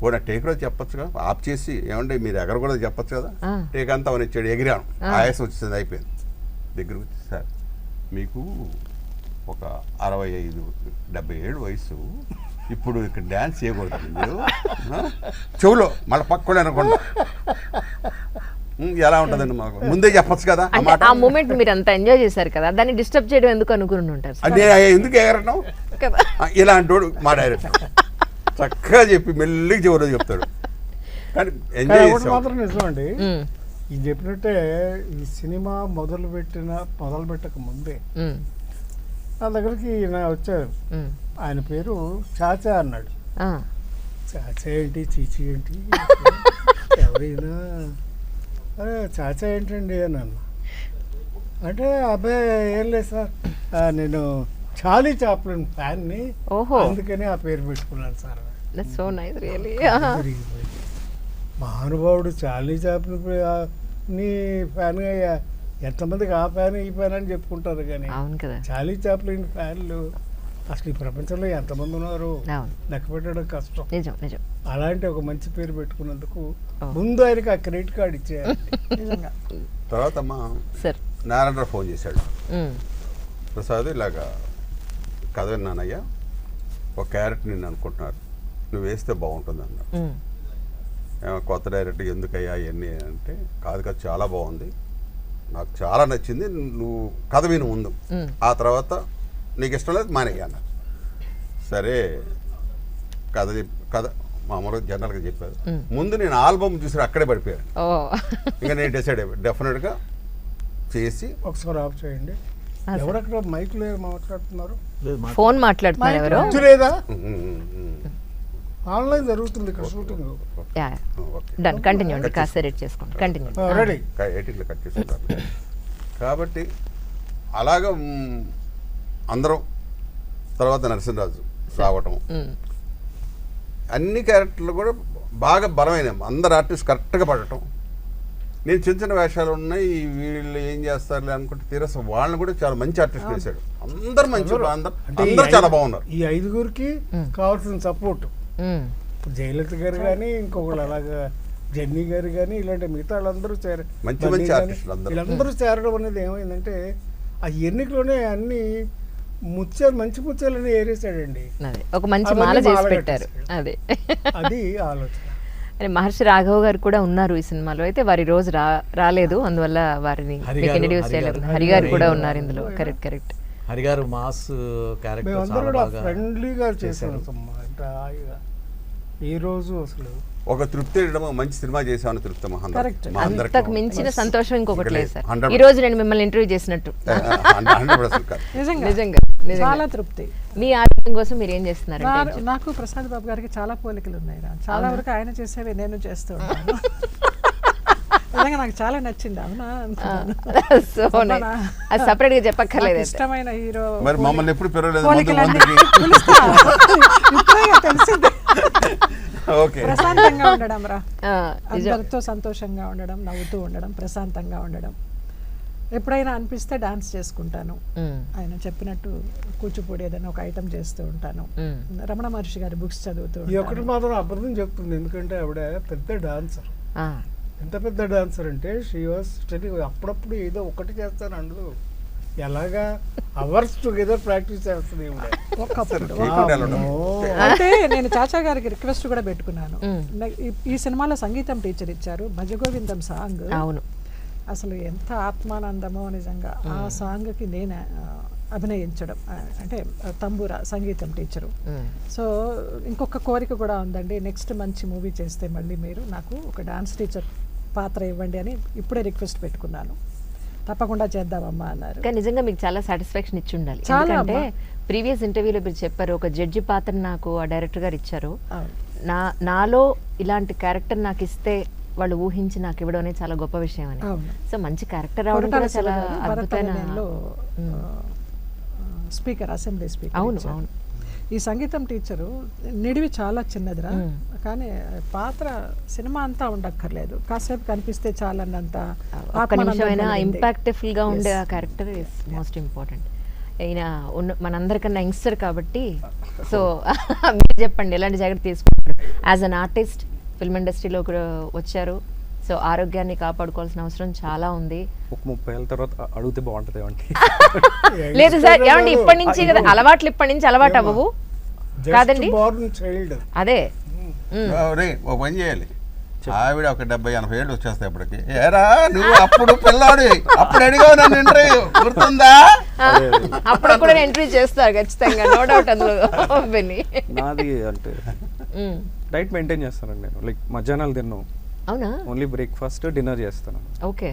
ఓ నా టేక్ రోజు చెప్పొచ్చుగా, ఆఫ్ చేసి ఏమంటే మీరు ఎగర కూడా చెప్పొచ్చు కదా. టేక్ అంతా అవన్నీ ఇచ్చాడు, ఎగిరాను, ఆయాసం వచ్చేసింది, అయిపోయింది. దగ్గరకు వచ్చి, సార్ మీకు ఒక 65-70 వయసు, ఇప్పుడు ఇక్కడ డ్యాన్స్ చేయకూడదు మీరు, చెవులో మళ్ళీ పక్కనే అనకుండా ఎలా ఉంటుందండి మాకు ముందే చెప్పచ్చు కదా. ఆ మూమెంట్ మీరు అంత ఎంజాయ్ చేశారు కదా, దాన్ని డిస్టర్బ్ చేయడం ఎందుకు అనుకుని ఉంటారు? ఎందుకు ఎగరటం ఇలాంటి వాడు మా డైరెక్టర్ చక్కగా చెప్పి మెల్లిగా చివరిలో చెప్తాడు. కానీ ఎంజాయ్ మాత్రం నిజం అండి, ఇది చెప్పినట్టే ఈ సినిమా మొదలు పెట్టక ముందే నా దగ్గరికి వచ్చారు. ఆయన పేరు చాచా అన్నాడు. చాచా ఏంటి, చీచి ఏంటి, ఎవరైనా చాచా ఏంటండి అని అన్నా. అంటే అబ్బాయి ఏం లేదు సార్, నేను చార్లీ చాప్లిన్ ఫ్యాన్ని, అందుకని ఆ పేరు పెట్టుకున్నాను సార్. మహానుభావుడు చార్లీ చాప్లిన్ నీ ఫ్యాన్గా ఎంతమందికి ఆ ఫ్యాన్ ఈ ఫ్యాన్ అని చెప్పుకుంటారు, కానీ చార్లీ చాప్లిన్ ఫ్యాన్లు అసలు ఈ ప్రపంచంలో ఎంతమంది ఉన్నారు లెక్క పెట్టడం కష్టం. అలాంటి ఒక మంచి పేరు పెట్టుకున్నందుకు ముందు ఆయనకి ఆ క్రెడిట్ కార్డు ఇచ్చేయాలి. తర్వాత అమ్మా నారాయణరావు ఫోన్ చేశాడు, ప్రసాద్ ఇలాగా కథ విన్నానయ్యా, ఒక క్యారెక్టర్ నేను అనుకుంటున్నారు, నువ్వు వేస్తే బాగుంటుంది అన్నాడు. కొత్త డైరెక్టర్ ఎందుకయ్యా అవన్నీ అంటే, కాదు కదా చాలా బాగుంది, నాకు చాలా నచ్చింది, నువ్వు కథ విను ముందు, ఆ తర్వాత నీకు ఇష్టం లేదు మానేయ్యా అన్నారు. సరే కథ మామూలుగా జనరల్గా చెప్పారు. ముందు నేను ఆల్బమ్ చూసి అక్కడే పడిపోయాను. ఇంకా నేను డిసైడ్ అయిపోయాను డెఫినెట్గా చేసి. ఒకసారి ఆఫ్ చేయండి. ఎవరక్కడ మైక్ లేదు మాట్లాడుతున్నారు, ఫోన్ మాట్లాడుతున్నారు లేదా? ఆన్లైన్ జరుగుతుంది ఇక్కడ షూటింగ్. డన్, కంటిన్యూ అండి, కాస్త ఎడిట్ చేసుకోండి, కంటిన్యూ. రెడీ, ఎడిట్లో కట్ చేసుకుంటాను. కాబట్టి అలాగ అందరం తర్వాత నరసింహరాజు రావటం, అన్ని క్యారెక్టర్లు కూడా బాగా బలమైన అందరు ఆర్టిస్ట్ కరెక్ట్గా పడటం. నేను చిన్న చిన్న వేషాలు ఉన్నాయి, వీళ్ళు ఏం చేస్తారులే అనుకుంటే తీరస వాళ్ళని కూడా చాలా మంచి ఆర్టిస్ట్ వేశాడు. అందరు మంచి, అందరూ చాలా బాగున్నారు. ఈ 5గురికి కావాల్సిన సపోర్ట్ జయలలిత గారు కానీ, ఇంకొకళ్ళు అలాగా జెన్నీ గారు కానీ, ఇలాంటి మిగతా వాళ్ళందరూ మంచి మంచి ఆర్టిస్టులు వీళ్ళందరూ చేరడం అనేది ఏమైందంటే ఆ ఎన్నికలోనే అన్ని ముత్యాలు, మంచి ముత్యాలని ఏరేసాడండి. ఒక మంచి మాల చేసి పెట్టారు. అదే అది ఆలోచన. మహర్షి రాఘవ్ గారు కూడా ఉన్నారు ఈ సినిమాలో, అయితే వారి రోజు రాలేదు, అందువల్ల వారిని ఇంట్రడ్యూస్ చేయలేదు. హరి గారు కూడా ఉన్నారు ఇందులో. Correct correct. హరి గారు మాస్ క్యారెక్టర్ మేమందరూ కూడా ఫ్రెండ్లీగా చేశారు. ఈ రోజు అసలు ఒక తృప్తి, మంచి సినిమా చేసామని తృప్తి. అంతకు మించిన సంతోషం ఇంకొకటి లేదు సార్. ఈ రోజు నేను మిమ్మల్ని ఇంటర్వ్యూ చేసినట్టు నిజంగా చాలా తృప్తి. మీ ఆరోగ్యం కోసం మీరు ఏం చేస్తున్నారు? నాకు ప్రసాద్ బాబు గారికి చాలా పోలికలు ఉన్నాయి. చాలా వరకు ఆయన చేసేవి నేను చేస్తూ ఉంటాను. నిజంగా నాకు చాలా నచ్చింది. అవునా? అది సపరేట్ గా చెప్పక్కర్లేదు. ఇష్టమైన హీరో. మరి మమ్మల్ని ఎప్పుడు తెలిసింది. ప్రశాంతంగా ఉండడం రా, అందరితో సంతోషంగా ఉండడం, నవ్వుతూ ఉండడం, ప్రశాంతంగా ఉండడం. ఎప్పుడైనా అనిపిస్తే డాన్స్ చేసుకుంటాను. ఆయన చెప్పినట్టు కూచిపూడి ఏదైనా ఒక ఐటమ్ చేస్తూ ఉంటాను. రమణ మహర్షి గారి బుక్స్ చదువుతూ ఉంటాను. ఒకటి మాత్రం అబద్ధం చెప్తుంది, ఎందుకంటే ఆవిడ పెద్ద డాన్సర్. ఎంత పెద్ద డాన్సర్ అంటే షీ వాస్ అప్పుడప్పుడు ఏదో ఒకటి చేస్తాను అందు, ఎలాగా అవర్స్ టుగెదర్ ప్రాక్టీస్ చేస్తుంది. అంటే నేను చాచా గారికి రిక్వెస్ట్ కూడా పెట్టుకున్నాను. ఈ సినిమాలో సంగీతం టీచర్ ఇచ్చారు, భజగోవిందం సాంగ్. అవును, అసలు ఎంత ఆత్మానందమో నిజంగా. ఆ సాంగ్కి నేను అభినయించడం, అంటే తంబూరా సంగీతం టీచరు. సో ఇంకొక కోరిక కూడా ఉందండి, నెక్స్ట్ మంచి మూవీ చేస్తే మళ్ళీ మీరు నాకు ఒక డాన్స్ టీచర్ పాత్ర ఇవ్వండి అని ఇప్పుడే రిక్వెస్ట్ పెట్టుకున్నాను. తప్పకుండా చేద్దామమ్మా అన్నారు. కానీ నిజంగా మీకు చాలా సాటిస్ఫాక్షన్ ఇచ్చి ఉండాలి. ఎందుకంటే ప్రీవియస్ ఇంటర్వ్యూలో మీరు చెప్పారు, ఒక జడ్జి పాత్ర నాకు ఆ డైరెక్టర్ గారు ఇచ్చారు, నాలో ఇలాంటి క్యారెక్టర్ నాకు ఇస్తే వాళ్ళు ఊహించి నాకు ఇవ్వడం అనేది చాలా గొప్ప విషయం అని. సో మంచి క్యారెక్టర్ రావడం కూడా చాలా అద్భుతమైన స్పీకర్, అసెంబ్లీ స్పీకర్. అవును అవును. ఈ సంగీతం టీచరు నిడివి చాలా చిన్నదిరా, కానీ పాత్ర సినిమా అంతా ఉండక్కర్లేదు, కాసేపు కనిపిస్తే చాలన్నంత ఇంపాక్ట్ఫుల్ గా ఉండే ఆ క్యారెక్టర్ ఇస్ మోస్ట్ ఇంపార్టెంట్. అయినా మనందరికన్నా యంగ్స్టర్ కాబట్టి, సో మీరు చెప్పండి ఎలాంటి జాగ్రత్త తీసుకుంటారు? యాజ్ అన్ ఆర్టిస్ట్ ఫిల్మ్ ఇండస్ట్రీలో వచ్చారు, సో ఆరోగ్యాన్ని కాపాడుకోవాల్సిన అవసరం చాలా ఉంది. ఒక 30 ఏళ్ళ తర్వాత అడిగితే బాగుంటుంది ఏమండి? లేదు సార్, ఏమండి ఇప్పటి నుంచి కదా అలవాట్లు, ఇప్పటి నుంచి అలవాటు అవ్వవు కాదండి. అదే ఓ పని చేయాలి, ఆవిడ ఒక 70-80 ఏళ్ళు వచ్చేస్తాయి అప్పటికి. ఏరా నువ్వు అప్పుడు పిల్లాడు, అప్పుడు అడిగావు నన్ను ఇంటర్వ్యూ, గుర్తుందా? అప్పుడు కూడా ఇంటర్వ్యూ చేస్తారు ఖచ్చితంగా, నో డౌట్ అందులో. నాది అంటే డైట్ మెయింటైన్ చేస్తానండి నేను. లైక్ మధ్యాహ్నాలు తిన్నాను, అవునా? ఓన్లీ బ్రేక్ఫాస్ట్ డిన్నర్ చేస్తాను. ఓకే.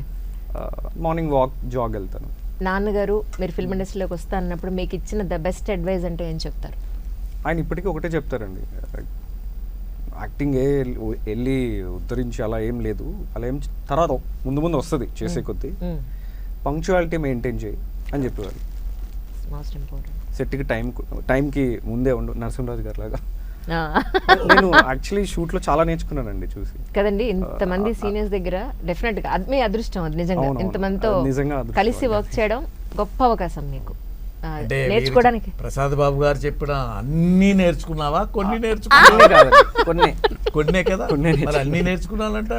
మార్నింగ్ వాక్, జాగ్ వెళ్తాను. నాన్నగారు మీరు ఫిల్మ్ ఇండస్ట్రీలోకి వస్తా అన్నప్పుడు మీకు ఇచ్చిన ద బెస్ట్ అడ్వైజ్ అంటే ఏం చెప్తారు? ఆయన ఇప్పటికీ ఒకటే చెప్తారండి, యాక్టింగ్ వెళ్ళి ఉద్ధరించి అలా ఏం లేదు, అలా ఏం తర్వాత ముందు ముందు వస్తుంది చేసే కొద్దీ, పంక్చువాలిటీ మెయింటైన్ చేయి అని చెప్పేవారు. Most important. సెట్కి టైంకి ముందే ఉండు, నరసింహరాజు గారి లాగా. నేను యాక్చువల్లీ షూట్ లో చాలా నేర్చుకున్నానండి చూసి కదండి. ఇంతమంది సీనియర్స్ దగ్గర డెఫినెట్ గా మీ అదృష్టం అది నిజంగా. ఇంతమందితో కలిసి వర్క్ చేయడం గొప్ప అవకాశం మీకు నేర్చుకోవడానికి. ప్రసాద్ బాబు గారు చెప్పిన అన్ని నేర్చుకున్నావా? కొన్ని నేర్చుకున్నా, కొన్నే కదా, అన్ని నేర్చుకున్నానంట.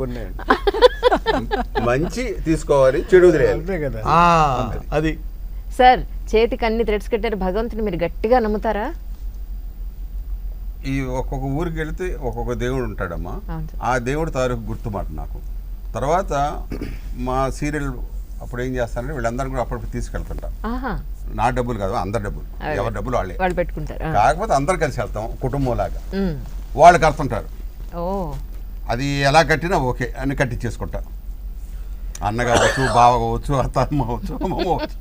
కొన్ని మంచి తీసుకోవాలి, చెడు కదా. అది సార్, చేతికి అన్ని థ్రెడ్స్ కట్టారు భగవంతుని, మీరు గట్టిగా నమ్ముతారా? ఈ ఒక్కొక్క ఊరికి వెళితే ఒక్కొక్క దేవుడు ఉంటాడమ్మా, ఆ దేవుడు తారీఖు గుర్తుమాట నాకు. తర్వాత మా సీరియల్ అప్పుడు ఏం చేస్తానంటే వీళ్ళందరూ కూడా అప్పటికి తీసుకెళ్తుంటా. నా డబ్బులు కాదు, అందరి డబ్బులు, ఎవరి డబ్బులు వాళ్ళే పెట్టుకుంటారు. కాకపోతే అందరు కలిసి వెళ్తాం కుటుంబం లాగా. వాళ్ళు కడుతుంటారు, అది ఎలా కట్టినా ఓకే అని కట్టించేసుకుంటా. అన్న కావచ్చు, బావ కావచ్చు, అత్త అమ్మ కావచ్చు, అమ్మ కావచ్చు,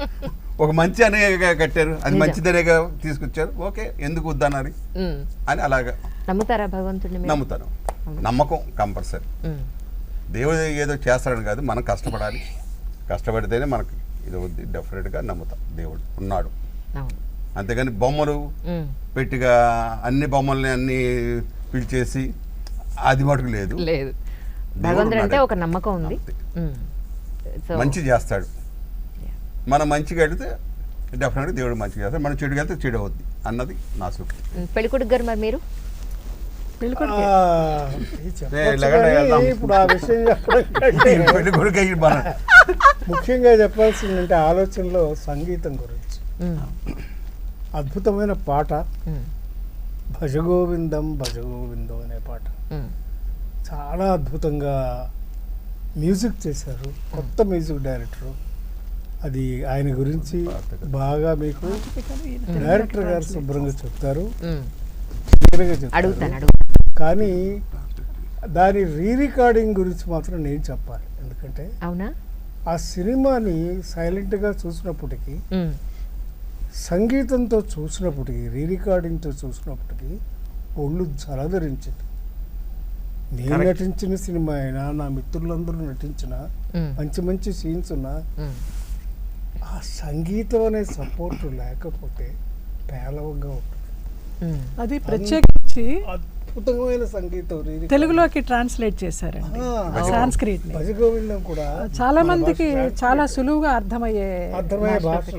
ఒక మంచి అనే కట్టారు, అది మంచిదనేగా తీసుకొచ్చారు, ఓకే ఎందుకు వద్దన్నారు అని అలాగా. నమ్ముతారా భగవంతుడిని? నమ్ముతాను, నమ్మకం కంపల్సరీ. దేవుడు ఏదో చేస్తాడని కాదు, మనం కష్టపడాలి, కష్టపడితేనే మనకి ఇది వద్ది డెఫినెట్గా నమ్ముతాం దేవుడు ఉన్నాడు. అవును. అంతేగాని బొమ్మలు పెట్టిగా అన్ని బొమ్మల్ని అన్ని పిలిచేసి అది మటుకు లేదు. లేదు, దేవుడు భగవంతుడు అంటే ఉన్నాడు. ఒక నమ్మకం ఉంది. అంతే. సో మంచి చేస్తాడు. మనం మంచిగా వెళితే డెఫినెట్గా దేవుడు మంచిగా చేస్తాడు, మనం చెడుగా వెళ్తే చెడు అవుద్ది అన్నది నా సూక్తి. పెళ్ళికొడుకు గారు మరి మీరు పెళ్ళికొడుకు ఇది చెప్పొచ్చు లేకుండా కానీ వెళ్దాం. ఇప్పుడు ఆ విషయం చెప్పడం కంటే పెళ్లి కొడుకు అయ్యి మన ముఖ్యంగా చెప్పాల్సిందంటే ఆలోచనలో సంగీతం గురించి. అద్భుతమైన పాట భజగోవిందం భజగోవిందం అనే పాట చాలా అద్భుతంగా మ్యూజిక్ చేశారు, కొత్త మ్యూజిక్ డైరెక్టరు. అది ఆయన గురించి బాగా మీకు డైరెక్టర్ గారు శుభ్రంగా చెప్తారు, క్లియర్గా చెప్తారు. అడుగుతాను. కానీ దాని రికార్డింగ్ గురించి మాత్రం నేను చెప్పాలి. ఎందుకంటే అవునా? ఆ సినిమాని సైలెంట్గా చూసినప్పటికీ, సంగీతంతో చూసినప్పటికీ, రికార్డింగ్తో చూసినప్పటికీ ఒళ్ళు జలధరించింది. నేను నటించిన సినిమా అయినా, నా మిత్రులందరూ నటించిన మంచి మంచి సీన్స్ ఉన్నా ఆ సంగీతం అనే సపోర్ట్ లేకపోతే పేలవంగా ఉంటుంది. అది ప్రత్యేకించి అద్భుతమైన సంగీతం తెలుగులోకి ట్రాన్స్లేట్ చేశారండి సాంస్క్రిట్ ని. భజగోవిందం కూడా చాలా మందికి చాలా సులువుగా అర్థమయ్యే భాష.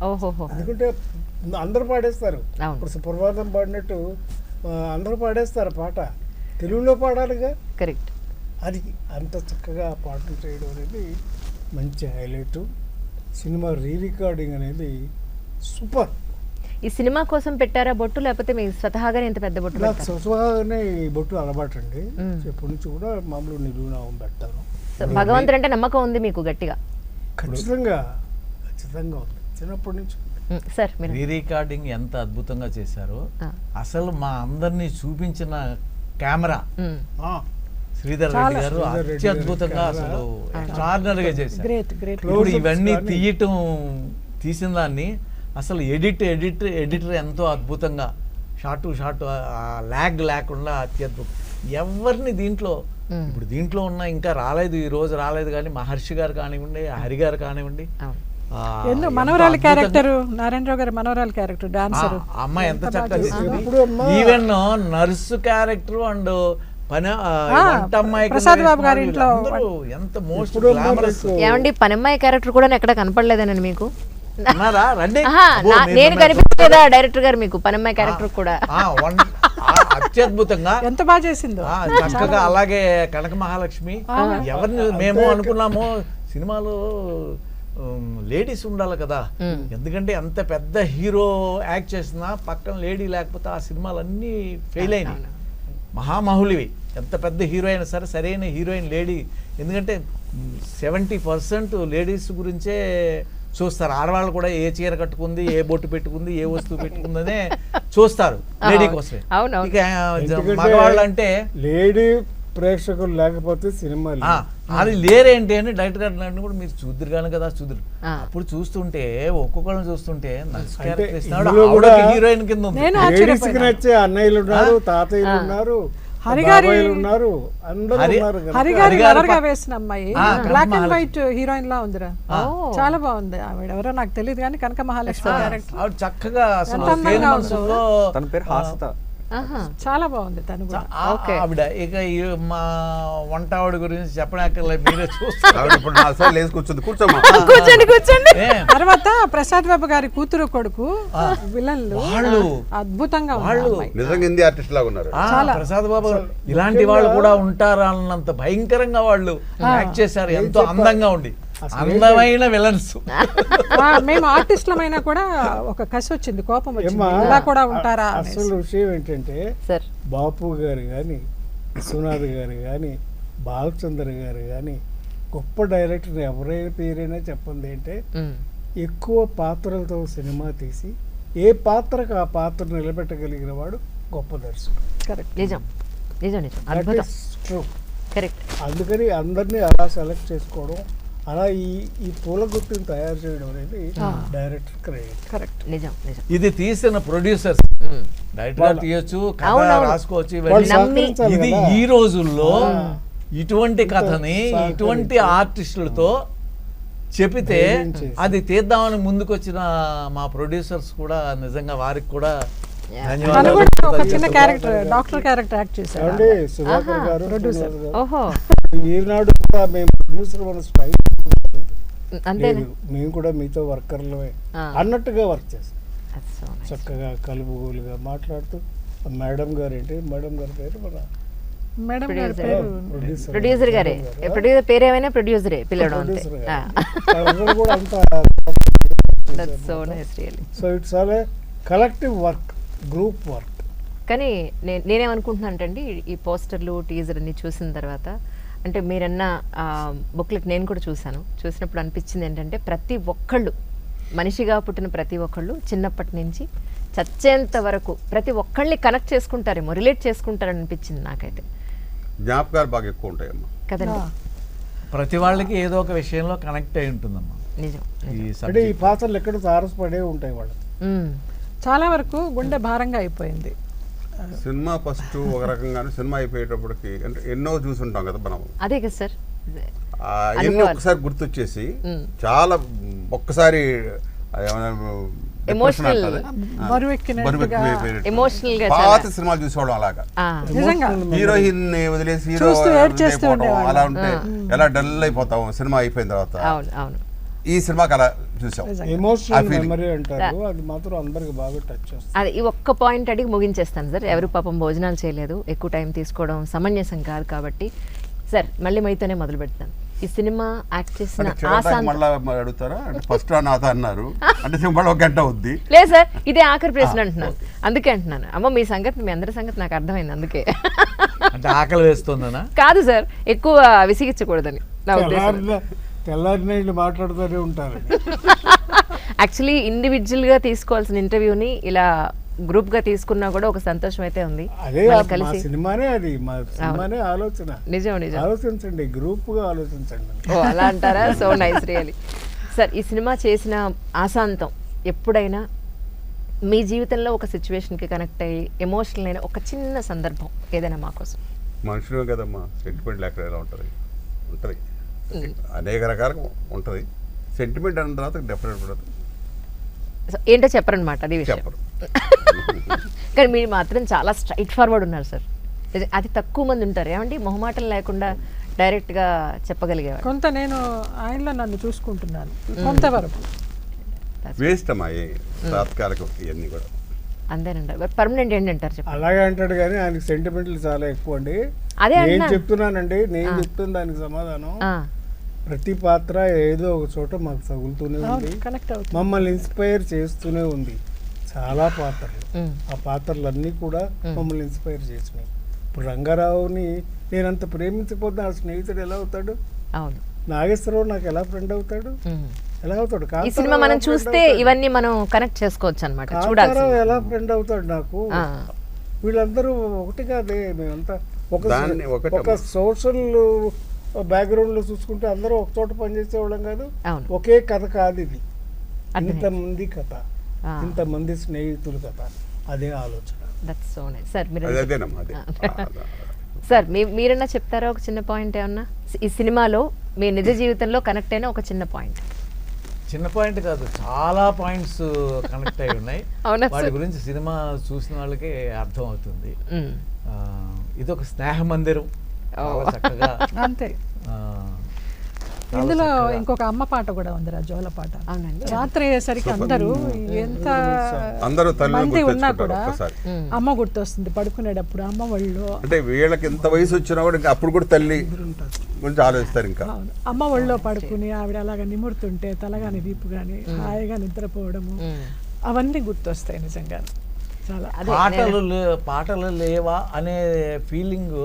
ఓహోహో. ఎందుకంటే అందరూ పాడేస్తారు. అవును. ఇప్పుడు సుప్రభాతం పాడినట్టు అందరూ పాడేస్తారు పాట, తెలుగులో పాడాలిగా. కరెక్ట్. అది అంత చక్కగా పాటలు చేయడం అనేది మంచి హైలైట్. సినిమా రికార్డింగ్ అనేది సూపర్. ఈ సినిమా కోసం పెట్టారా బొట్టు, లేకపోతే మీకు స్వతహాగానే ఇంత పెద్ద బొట్టు నాకు పెట్టారా? స్వతహాగానే ఈ బొట్టు అలవాటండి. ఎప్పటి నుంచి కూడా మామూలు నిలువునామం పెడతాను. సో భగవంతుడు అంటే నమ్మకం ఉంది మీకు గట్టిగా? ఖచ్చితంగా ఖచ్చితంగా ఉంది, చిన్నప్పటి నుంచి. సార్ మీరు రికార్డింగ్ ఎంత అద్భుతంగా చేశారో, అసలు మా అందరినీ చూపించిన కెమెరా శ్రీధర్ రెడ్డి గారు అత్యద్భుతంగా అసలు ఎక్స్ట్రాడినరీగా చేశారు. Great great. ఇప్పుడు ఇవన్నీ తీసిన దాన్ని అసలు ఎడిటర్ ఎంతో అద్భుతంగా షార్ట్ ల్యాగ్ లేకుండా అత్యద్భుతం. ఎవరిని దీంట్లో ఇప్పుడు దీంట్లో ఉన్న ఇంకా రాలేదు, ఈ రోజు రాలేదు, కానీ మహర్షి గారు కానివ్వండి, హరి గారు కానివ్వండి, ఎన్నో మనవరాల క్యారెక్టర్, నారాయణరావు గారి మనవరాల క్యారెక్టర్, డాన్సర్ అమ్మాయి ఎంత చక్కగా చేసింది. ఇప్పుడు even nurse character and Prasad Babu గారి ఇంట్లో ఎంత మోస్ట్ గ్లామరస్. ఏమండి పనమ్మాయి క్యారెక్టర్ కూడా ఎక్కడ కనపడలేదనండి మీకు? రండి, నేను కనిపించలేదా డైరెక్టర్ గారు మీకు పనమ్మాయి క్యారెక్టర్ కూడా? అత్యద్భుతంగా ఎంత బాగా చేసిందో చక్కగా. అలాగే కనక మహాలక్ష్మి, ఎవరిని మేము అనుకున్నామో సినిమాలో లేడీస్ ఉండాలి కదా, ఎందుకంటే ఎంత పెద్ద హీరో యాక్ట్ చేసినా పక్కన లేడీ లేకపోతే ఆ సినిమాలన్నీ ఫెయిల్ అయినాయి. మహామహులివి, ఎంత పెద్ద హీరో అయినా సరే సరైన హీరోయిన్ లేడీ. ఎందుకంటే 70% లేడీస్ గురించే చూస్తారు. ఆడవాళ్ళు కూడా ఏ చీర కట్టుకుంది, ఏ బొట్టు పెట్టుకుంది, ఏ వస్తువు పెట్టుకుందనే చూస్తారు లేడీ కోసమే. ఇక మగవాళ్ళు అంటే లేడీ ప్రేక్షకులు లేకపోతే సినిమా అది లేరేంటి అని డైరెక్టర్ గారు కూడా మీరు చూద్దరు కానీ కదా చూద్దరు. అప్పుడు చూస్తుంటే ఒక్కొక్కళ్ళని చూస్తుంటే హీరోయిన్ కింద లేడీస్కి నచ్చే అన్నయ్యలు ఉన్నారు, తాతయ్యలు ఉన్నారు, ఉన్నారు, హరిగారి వేసిన అమ్మాయి బ్లాక్ అండ్ వైట్ హీరోయిన్ లా ఉందిరా, చాలా బాగుంది ఆవిడ. ఎవరో నాకు తెలియదు కానీ కనక మహాలక్ష్మి క్యారెక్టర్ చక్కగా తన పేరు హాసిత, చాలా బాగుంది తను కూడా. ఆవిడ ఇక మా వంట ఆవిడ గురించి చెప్పడానికి మీరే చూస్తారు. కూర్చోండి. తర్వాత ప్రసాద్ బాబు గారి కూతురు కొడుకు విలన్లు అద్భుతంగా ప్రసాద్ బాబు ఇలాంటి వాళ్ళు కూడా ఉంటారు అన్నంత భయంకరంగా వాళ్ళు యాక్ట్ చేశారు, ఎంతో అందంగా ఉండి. అందమైన విలన్స్. మేము ఆర్టిస్టులమైనా కూడా ఒక కసి వచ్చింది, కోపం వచ్చింది, ఇలా కూడా ఉంటారా. అసలు విషయం ఏంటంటే బాపు గారు కానీ, విశ్వనాథ్ గారు కానీ, బాలచంద్ర గారు కానీ గొప్ప డైరెక్టర్ ఎవరైనా పేరైనా చెప్పండి అంటే ఎక్కువ పాత్రలతో సినిమా తీసి ఏ పాత్రకు ఆ పాత్ర నిలబెట్టగలిగిన వాడు గొప్ప దర్శకుడు. కరెక్ట్, నిజం నిజం నిజం, ట్రూ. కరెక్ట్. అందుకని అందరినీ అలా సెలెక్ట్ చేసుకోవడం, అలా ఈ పూల గుర్తుని తయారు చేయడం అనేది డైరెక్టర్ క్రెడిట్. కరెక్ట్, నిజం నిజం. ఇది తీసిన ప్రొడ్యూసర్స్ డైరెక్టర్ తీయొచ్చు, కథ రాసుకోవచ్చు. ఇది ఈ రోజుల్లో ఇటువంటి కథని ఇటువంటి ఆర్టిస్టులతో చెబితే ధైర్యం చేసి. అది తీద్దామని ముందుకు వచ్చిన మా ప్రొడ్యూసర్స్ కూడా నిజంగా వారికి కూడా తను కూడా ఒక చిన్న ధన్యవాదాలు. క్యారెక్టర్, డాక్టర్ క్యారెక్టర్ యాక్ట్ చేశాడు. ఏమండి సుధాకర్ గారు producer. శ్రీనివాస్ గారు, ఓహో ఈనాడు కూడా మేము ప్రొడ్యూసర్ మన స్ట్రైక్ అంతేనే. మేము కూడా మీతో వర్కర్లమే ఆ. అన్నట్టుగా వర్క్ చేస్తాం. That's so nice. చక్కగా కలుపుగోలుగా మాట్లాడుతూ మేడం గారు ఏంటి మేడం గారి పేరు మన మేడం గారి Producer. పేరు ప్రొడ్యూసర్ ప్రొడ్యూసర్ గారే, ప్రొడ్యూసర్ పేరేమైనా ప్రొడ్యూసరే పిల్లడం అంతే. ప్రొడ్యూసర్ గారు. వాళ్ళందరూ కూడా అంత that's so nice really. So it's all A collective work, group work. కానీ నేనేమనుకుంటున్నాను అంటే ఈ పోస్టర్లు టీజర్ అన్ని చూసిన తర్వాత, అంటే మీరన్న బుక్లెట్ నేను కూడా చూసినప్పుడు అనిపించింది ఏంటంటే ప్రతి ఒక్కళ్ళు మనిషిగా పుట్టిన ప్రతి ఒక్కళ్ళు చిన్నప్పటి నుంచి చచ్చేంత వరకు ప్రతి ఒక్కళ్ళని కనెక్ట్ చేసుకుంటారేమో, రిలేట్ చేసుకుంటారని అనిపించింది నాకైతే. జ్ఞాపకాలు బాగా ఎక్కువ ఉంటాయమ్మా. కదండి, ప్రతి వాళ్ళకి ఏదో ఒక విషయంలో కనెక్ట్ అయి ఉంటుందమ్మా నిజం. ఈ అంటే ఈ subject. పాత్రలు ఎక్కడ తారసపడే ఉంటాయి వాళ్ళకి. మ్మ్. చాలా వరకు గుండె భారంగా అయిపోయింది. సినిమా ఫస్ట్ ఒక రకంగానే సినిమా అయిపోయేటప్పటికి అంటే ఎన్నో చూసుంటాం కదా మనం. అదే కదా సార్. ఎన్ని ఒక్కసారి గుర్తొచ్చేసి చాలా ఒక్కసారి Emotional. బరువెక్కినట్టుగా, Emotional గా పాత సినిమాలు చూసేవాళ్ళం అలాగా. నిజంగా హీరోయిన్ వదిలేసి హీరో చూస్తూ ఏడ్చేస్తూ అయిపోవడం, ఉండేవాళ్ళం. అలా ఉంటే ఎలా డల్ అయిపోతాం సినిమా అయిపోయిన తర్వాత. అవును అవును. ఈ సినిమాకి అలా చూసాం. ఎమోషనల్ ఆ feeling. మెమరీ అంటారు, అది మాత్రం అందరికి బాగా టచ్ చేస్తుంది. అది ఈ ఒక్క పాయింట్ అడిగి ముగించేస్తాను సార్. ఎవరు పాపం భోజనాలు చేయలేదు, ఎక్కువ టైం తీసుకోవడం సమంజసం కాదు కాబట్టి సార్ మళ్ళీ మైతోనే మొదలు పెడతాను. ఈ సినిమా యాక్ట్ చేసిన అంటే చివరిదాకా ఆశాంత్ మళ్ళా అడుగుతారా అంటే ఫస్ట్ నాతో అన్నారు అంటే మళ్ళీ ఒక గంట అవుద్ది. లేదు సార్, ఇదే ఆఖరి ప్రశ్న అంటున్నాను, అందుకే అంటున్నాను. అమ్మ మీ సంగతి, మీ అందరి సంగతి నాకు అర్థమైంది, అందుకే. అంటే ఆకలి వేస్తుందనా? కాదు సార్, ఎక్కువ విసిగించకూడదని నా ఉద్దేశం. తెల్లారిన ఇళ్ళు మాట్లాడుతూనే ఉంటారు. యాక్చువల్లీ ఇండివిజువల్గా తీసుకోవాల్సిన ఇంటర్వ్యూని ఇలా గ్రూప్గా తీసుకున్నా కూడా ఒక సంతోషం అయితే ఉంది. అదే మళ్ళీ మా కలిసి సినిమానే, అది మా సినిమానే ఆలోచన. నిజం నిజం. ఆలోచించండి, గ్రూప్గా ఆలోచించండి. ఓ అలా అంటారా? So nice really. సార్ ఈ సినిమా చేసిన ఆశాంతం ఎప్పుడైనా మీ జీవితంలో ఒక సిచ్యువేషన్కి కనెక్ట్ అయ్యి ఎమోషనల్ అయిన ఒక చిన్న సందర్భం ఏదైనా మా కోసం? మనుషులు కదమ్మా, సెంటిమెంట్ లేక ఎలా ఉంటుంది ఉంటుంది అనేక రకాలుగా ఉంటుంది. సెంటిమెంట్ అన్న తర్వాత డెఫినెట్ ఉంటుంది. సో ఏంటో చెప్పరనమాట, అది విషయం. చెప్పరు. కానీ మీరు మాత్రం చాలా స్ట్రైట్ ఫార్వర్డ్ ఉన్నారు సార్. అది తక్కువ మంది ఉంటారు ఏమండి మొహమాటం లేకుండా డైరెక్ట్గా చెప్పగలిగేవారు. కొంత నేను ఆయనలో నన్ను చూసుకుంటున్నాను కొంతవరకు. వేస్ట్ అమ్మా ఈ తాత్కాలికం ఇవన్నీ కూడా. అంతేనండి. పర్మనెంట్ ఏంటంటారు చెప్పండి. అలాగే అంటాడు కానీ ఆయనకి సెంటిమెంట్లు చాలా ఎక్కువ అండి. అదే నేను అంటున్నా. చెప్తున్నానండి, నేను చెప్తున్న దానికి సమాధానం ఆ, ప్రతి పాత్ర ఏదో ఒక చోట మాకు తగులుతూనే ఉంది, కనెక్ట్ అవుతుంది. మమ్మల్ని ఇన్స్పైర్ చేస్తూనే ఉంది. చాలా పాత్రలు, ఉమ్, ఆ పాత్రలన్నీ కూడా మమ్మల్ని ఇన్స్పైర్ చేసినాయి. ఇప్పుడు రంగారావుని నేను అంత ప్రేమించకపోతే ఆ స్నేహితుడు ఎలా అవుతాడు? అవును. నాగేశ్వరరావు నాకు ఎలా ఫ్రెండ్ అవుతాడు? ఉమ్. ఎలా అవుతాడు? ఈ సినిమా మనం చూస్తే ఇవన్నీ మనం కనెక్ట్ చేసుకోవచ్చు అనమాట, చూడాలి. కాంతారావు ఎలా ఫ్రెండ్ అవుతాడు నాకు? ఆ, వీళ్ళందరూ ఒకటి కాదే, మేమంతా ఒక దాన్ని ఒకటే ఒక సోషల్ బ్యాక్గ్రౌండ్ లో చూసుకుంటే అందరూ ఒక చోట పనిచేసేవాళ్ళం కాదు. అవును. ఒకే కథ కాదు ఇది, అర్థమైంది. ఇంతమంది కథ, ఆ. ఇంతమంది స్నేహితుల కథ, అదే ఆలోచన. That's so nice. సార్ మీరు అదేనమ్మా అదే. సార్ మీరన్నా చెప్తారా ఒక చిన్న పాయింట్ ఏమన్నా ఈ సినిమాలో మీ నిజ జీవితంలో కనెక్ట్ అయిన ఒక చిన్న పాయింట్? చిన్న పాయింట్ కాదు, చాలా పాయింట్స్ కనెక్ట్ అయి ఉన్నాయి. అవునా వాటి సార్? గురించి సినిమా చూసిన వాళ్ళకి అర్థం అవుతుంది. ఉమ్, ఇది ఒక స్నేహ మందిరం, చాలా చక్కగా అంతే. ఆ, చాలా ఇందులో చక్కగా. ఇంకొక అమ్మ పాట కూడా ఉంది, జోల పాట. అవునండి. రాత్రి అయ్యేసరికి అందరూ ఎంత అందరూ తల్లిని మంది ఉన్నా గుర్తెచ్చుకుంటారు కూడా ఒక్కసారి. అమ్మ గుర్తొస్తుంది పడుకునేటప్పుడు. అమ్మ ఒళ్ళో, అంటే వీళ్ళకి ఎంత వయసు వచ్చినా కూడా ఇంకా అప్పుడు కూడా తల్లి గురించి ఆలోచిస్తారు ఇంకా. అవును, అమ్మ ఒళ్ళో పడుకుని ఆవిడ అలాగా నిమురుతుంటే తలగాని వీపు కానీ హాయిగా నిద్రపోవడము, ఉమ్. అవన్నీ గుర్తొస్తాయి నిజంగా. చాలా అదే పాటలు లేవా అనే ఫీలింగ్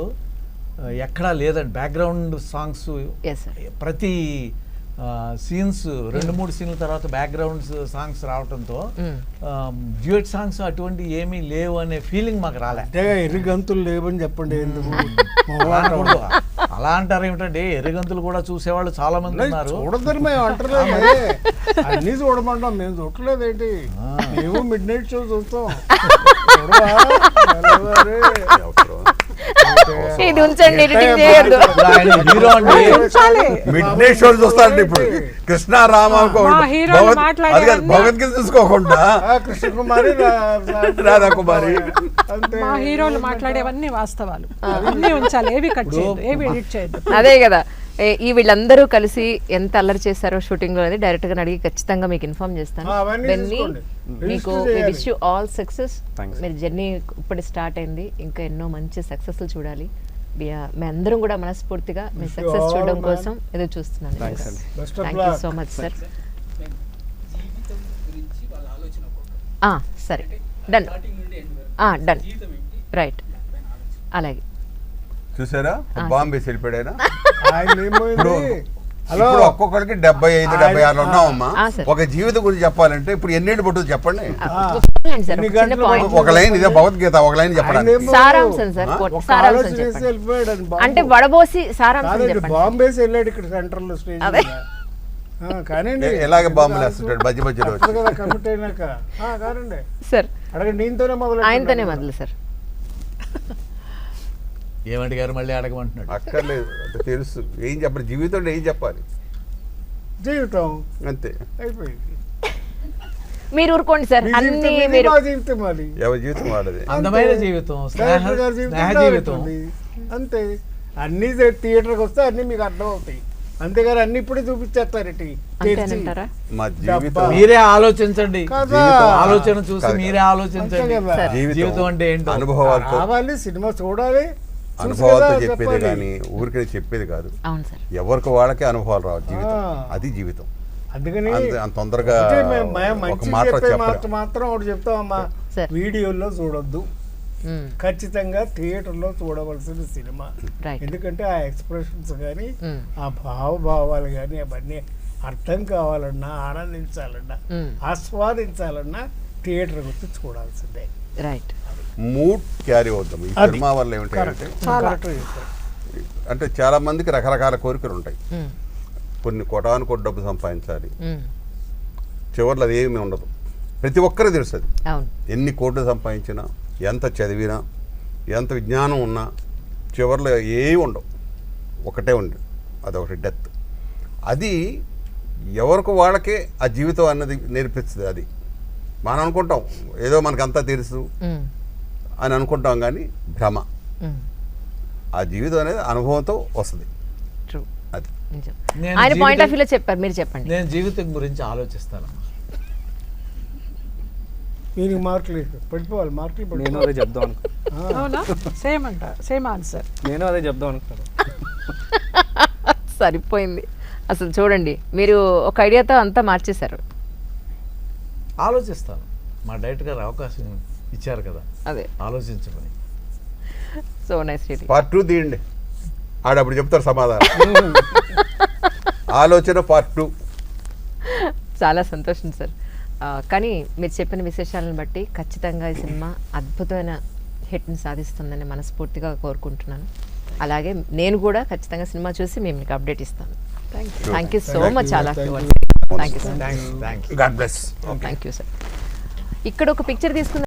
ఎక్కడా లేదండి. Background songs yes sir. ప్రతి సీన్స్ 2-3 సీన్ల తర్వాత బ్యాక్గ్రౌండ్ సాంగ్స్ రావడంతో డ్యూయట్ సాంగ్స్ అటువంటి ఏమీ లేవు అనే ఫీలింగ్ మాకు రాలే. అంటే ఎర్రిగంతులు లేవని చెప్పండి ఎందుకు? అలా అనకూడదు. అలా అంటారు ఏమిటంటే ఎర్రగంతులు కూడా చూసేవాళ్ళు చాలా మంది ఉన్నారు. చూడద్దని మేము అంటలేదు, అన్ని చూడమంటాం, మేము చూడలేదేంటి? మేము మిడ్ నైట్ షో చూస్తాం. చూడవా? తెల్లవారే. ఇది ఉంచండి, ఎడిటింగ్ చేయొద్దు. ఆయన హీరో అంటే ఉంచాలి. మిడ్ నైట్ షోలు చూస్తారండి ఇప్పుడు. కృష్ణ రామ మా హీరోలు మాట్లాడేవన్నీ- భగవద్గీత చూసుకోకుండా కృష్ణకుమారి రాధాకుమారి. అంతే. మా హీరోలు మాట్లాడేవన్నీ వాస్తవాలు, అన్నీ ఉంచాలి, ఏవి కట్ చేయొద్దు, ఏవి ఎడిట్ చేయొద్దు. అదే కదా, ఈ వీళ్ళందరూ కలిసి ఎంత అల్లరి చేశారో షూటింగ్ లో అనేది డైరెక్ట్ గా అడిగి ఖచ్చితంగా మీకు ఇన్ఫార్మ్ చేస్తాను. అవన్నీ బెన్నీ, చూసుకోండి. మీకు చేయాలి. Wish you all success. Thanks. మీరు జర్నీ ఇప్పుడు స్టార్ట్ అయింది, ఇంకా ఎన్నో మంచి సక్సెస్లు చూడాలి. మీ అందరం కూడా మనస్ఫూర్తిగా మీ Wish you సక్సెస్ all, చూడడం man. కోసం ఎదురు చూస్తున్నాను. Thanks అండి. Best of thank you luck. So much sir. జీవితం గురించి వాళ్ళ ఆలోచన సరే, డన్ స్టార్టింగ్ నుండి ఎండ్ వరకు డన్, జీవితం ఏంటి రైట్, దానిపైన ఆలోచన. అలాగే. చూసారా బాంబే వెళ్ళిపోయాడు. ఆయన ఏమైంది? హలో ఇప్పుడు ఒక్కొక్కరికి 75, 76 ఉన్నామమ్మా. సార్. ఒక జీవితం గురించి చెప్పాలంటే ఇప్పుడు ఎన్నేళ్ళు పట్టుకు చెప్పండి. ఒప్పుకోండి సార్, ఒక ఎన్ని చిన్న గంటలు పాయింట్. ఒక లైన్ ఇదే భగవద్గీత, ఒక లైన్ చెప్పడానికి. ఆయనేమో సారాంశం సార్, ఒక సారాంశం ఆలోచన చేసి చెప్పండి. వెళ్ళిపోయాడు అని బాంబు. అంటే వడబోసి సారాంశం కాదండి, చెప్పండి. బాంబేసి వెళ్ళాడు ఇక్కడ సెంటర్ లో స్టేజ్ అదే. మీద. కానండి ఎలాగ బాంబులు వేస్తుంటాడు మధ్య మధ్యలో వచ్చి. తప్పదు కదా కమిట్ అయినాక. కానండి సార్ అడగండి, దీంతోనే మొదలు ఆయనతోనే మొదలు సార్. ఏమంటి గారు మళ్ళీ అడగమంటున్నాడు. అక్కర్లేదు, అంటే తెలుసు ఏం చెప్పాలి, జీవితంలో ఏం చెప్పాలి జీవితం అంతే. అయిపోయింది. మీరు ఊరుకోండి సార్, మీ అన్ని జీవితం ఇది, మీరు మా జీవితం అది. ఎవరి జీవితం వాడది. అందమైన జీవితం, డైరెక్టర్ గారి జీవితం స్నేహ డైరెక్టర్ జీవితం. ఉంది. అంతే. అన్ని థియేటర్కి వస్తే అన్ని మీకు అర్థం అవుతాయి. అంతేగాని అన్ని ఇప్పుడే చూపించేస్తారు ఇటు అంతేనంటారా? మా జీవితం మీరే ఆలోచించండి, కదా. ఆలోచన చూసి కాదు. మీరే ఆలోచించండి. అంతే కదా. జీవితం అంటే ఏంటో అనుభవాలతో రావాలి, సినిమా చూడాలి, చూసి అనుభవాలతో కదా చెప్పేది చెప్పాలి. కానీ ఊరికే చెప్పేది కాదు. అవును సార్. ఎవరికి వాళ్ళకే అనుభవాలు రావు. జీవితం అది జీవితం. అందుకని అంత తొందరగా అంటే ఒక ఒక మాట మాట చెప్పే మాట చెప్పలేం. మాత్రం ఒకటి చెప్తామమ్మా, సార్. వీడియోలో చూడొద్దు, మ్మ్. ఖచ్చితంగా థియేటర్లో చూడవలసిన సినిమా. రైట్. ఎందుకంటే ఆ ఎక్స్ప్రెషన్స్ కానీ మ్మ్. ఆ భావభావాలు కానీ అవన్నీ అర్థం కావాలన్నా, ఆనందించాలన్నా, మ్మ్. ఆస్వాదించాలన్నా థియేటర్కి వచ్చి చూడాల్సిందే. రైట్. మూడ్ క్యారీ అవుతాం. ఈ అది. సినిమా వల్ల ఏమిటంటే కరెక్ట్ చెప్పారు. అంటే చాలా మందికి రకరకాల కోరికలు ఉంటాయి. మ్మ్. కొన్ని కోటాను కోటి డబ్బు సంపాదించాలి, మ్మ్. చివరిలో అది ఏమీ ఉండదు. ప్రతి ఒక్కరు తెలుసు అది. అవును. ఎన్ని కోట్లు సంపాదించినా, ఎంత చదివినా, ఎంత విజ్ఞానం ఉన్నా చివరిలో ఏవి ఉండవు. ఒకటే ఉంది, అదొకటి డెత్. అది ఎవరికి వాళ్ళకే ఆ జీవితం అన్నది నేర్పిస్తుంది. అది మనం అనుకుంటాం ఏదో మనకంతా తెలుసు మ్మ్. అని అనుకుంటాం, కానీ భ్రమ. మ్మ్. ఆ జీవితం అనేది అనుభవంతో వస్తుంది. ట్రూ. అది నిజం. నేను ఆయన పాయింట్ జీవితం- ఆఫ్ వ్యూలో చెప్పారు, మీరు చెప్పండి. నేను జీవితం గురించి ఆలోచిస్తాను. దీనికి మార్కులు పడిపోవాలి, మార్కులు నేను పడిపోవాలి. అదే చెప్దాం అనుకున్నాను. అవునా? సేమ్ అంట, సేమ్ ఆన్సర్. నేను అదే చెప్దాం అనుకున్నాను. సరిపోయింది. అసలు చూడండి, మీరు ఒక ఐడియాతో అంతా మార్చేశారు. ఆలోచిస్తాను. మా డైరెక్టర్ గారు అవకాశం ఇచ్చారు కదా, అదే. ఆలోచించమని. So nice reading. పార్ట్ 2 తీయండి, ఆడప్పుడు చెప్తారు సమాధానం. ఆలోచన పార్ట్ 2. చాలా సంతోషం సార్. కానీ మీరు చెప్పిన విశేషాలను బట్టి ఖచ్చితంగా ఈ సినిమా అద్భుతమైన హిట్ని సాధిస్తుందని మనస్ఫూర్తిగా కోరుకుంటున్నాను. అలాగే నేను కూడా ఖచ్చితంగా సినిమా చూసి మేము మీకు అప్డేట్ ఇస్తాను. Thank you so much. చాలా thank you sir. Thanks. God bless. Thank you sir. ఇక్కడ ఒక పిక్చర్ తీసుకున్న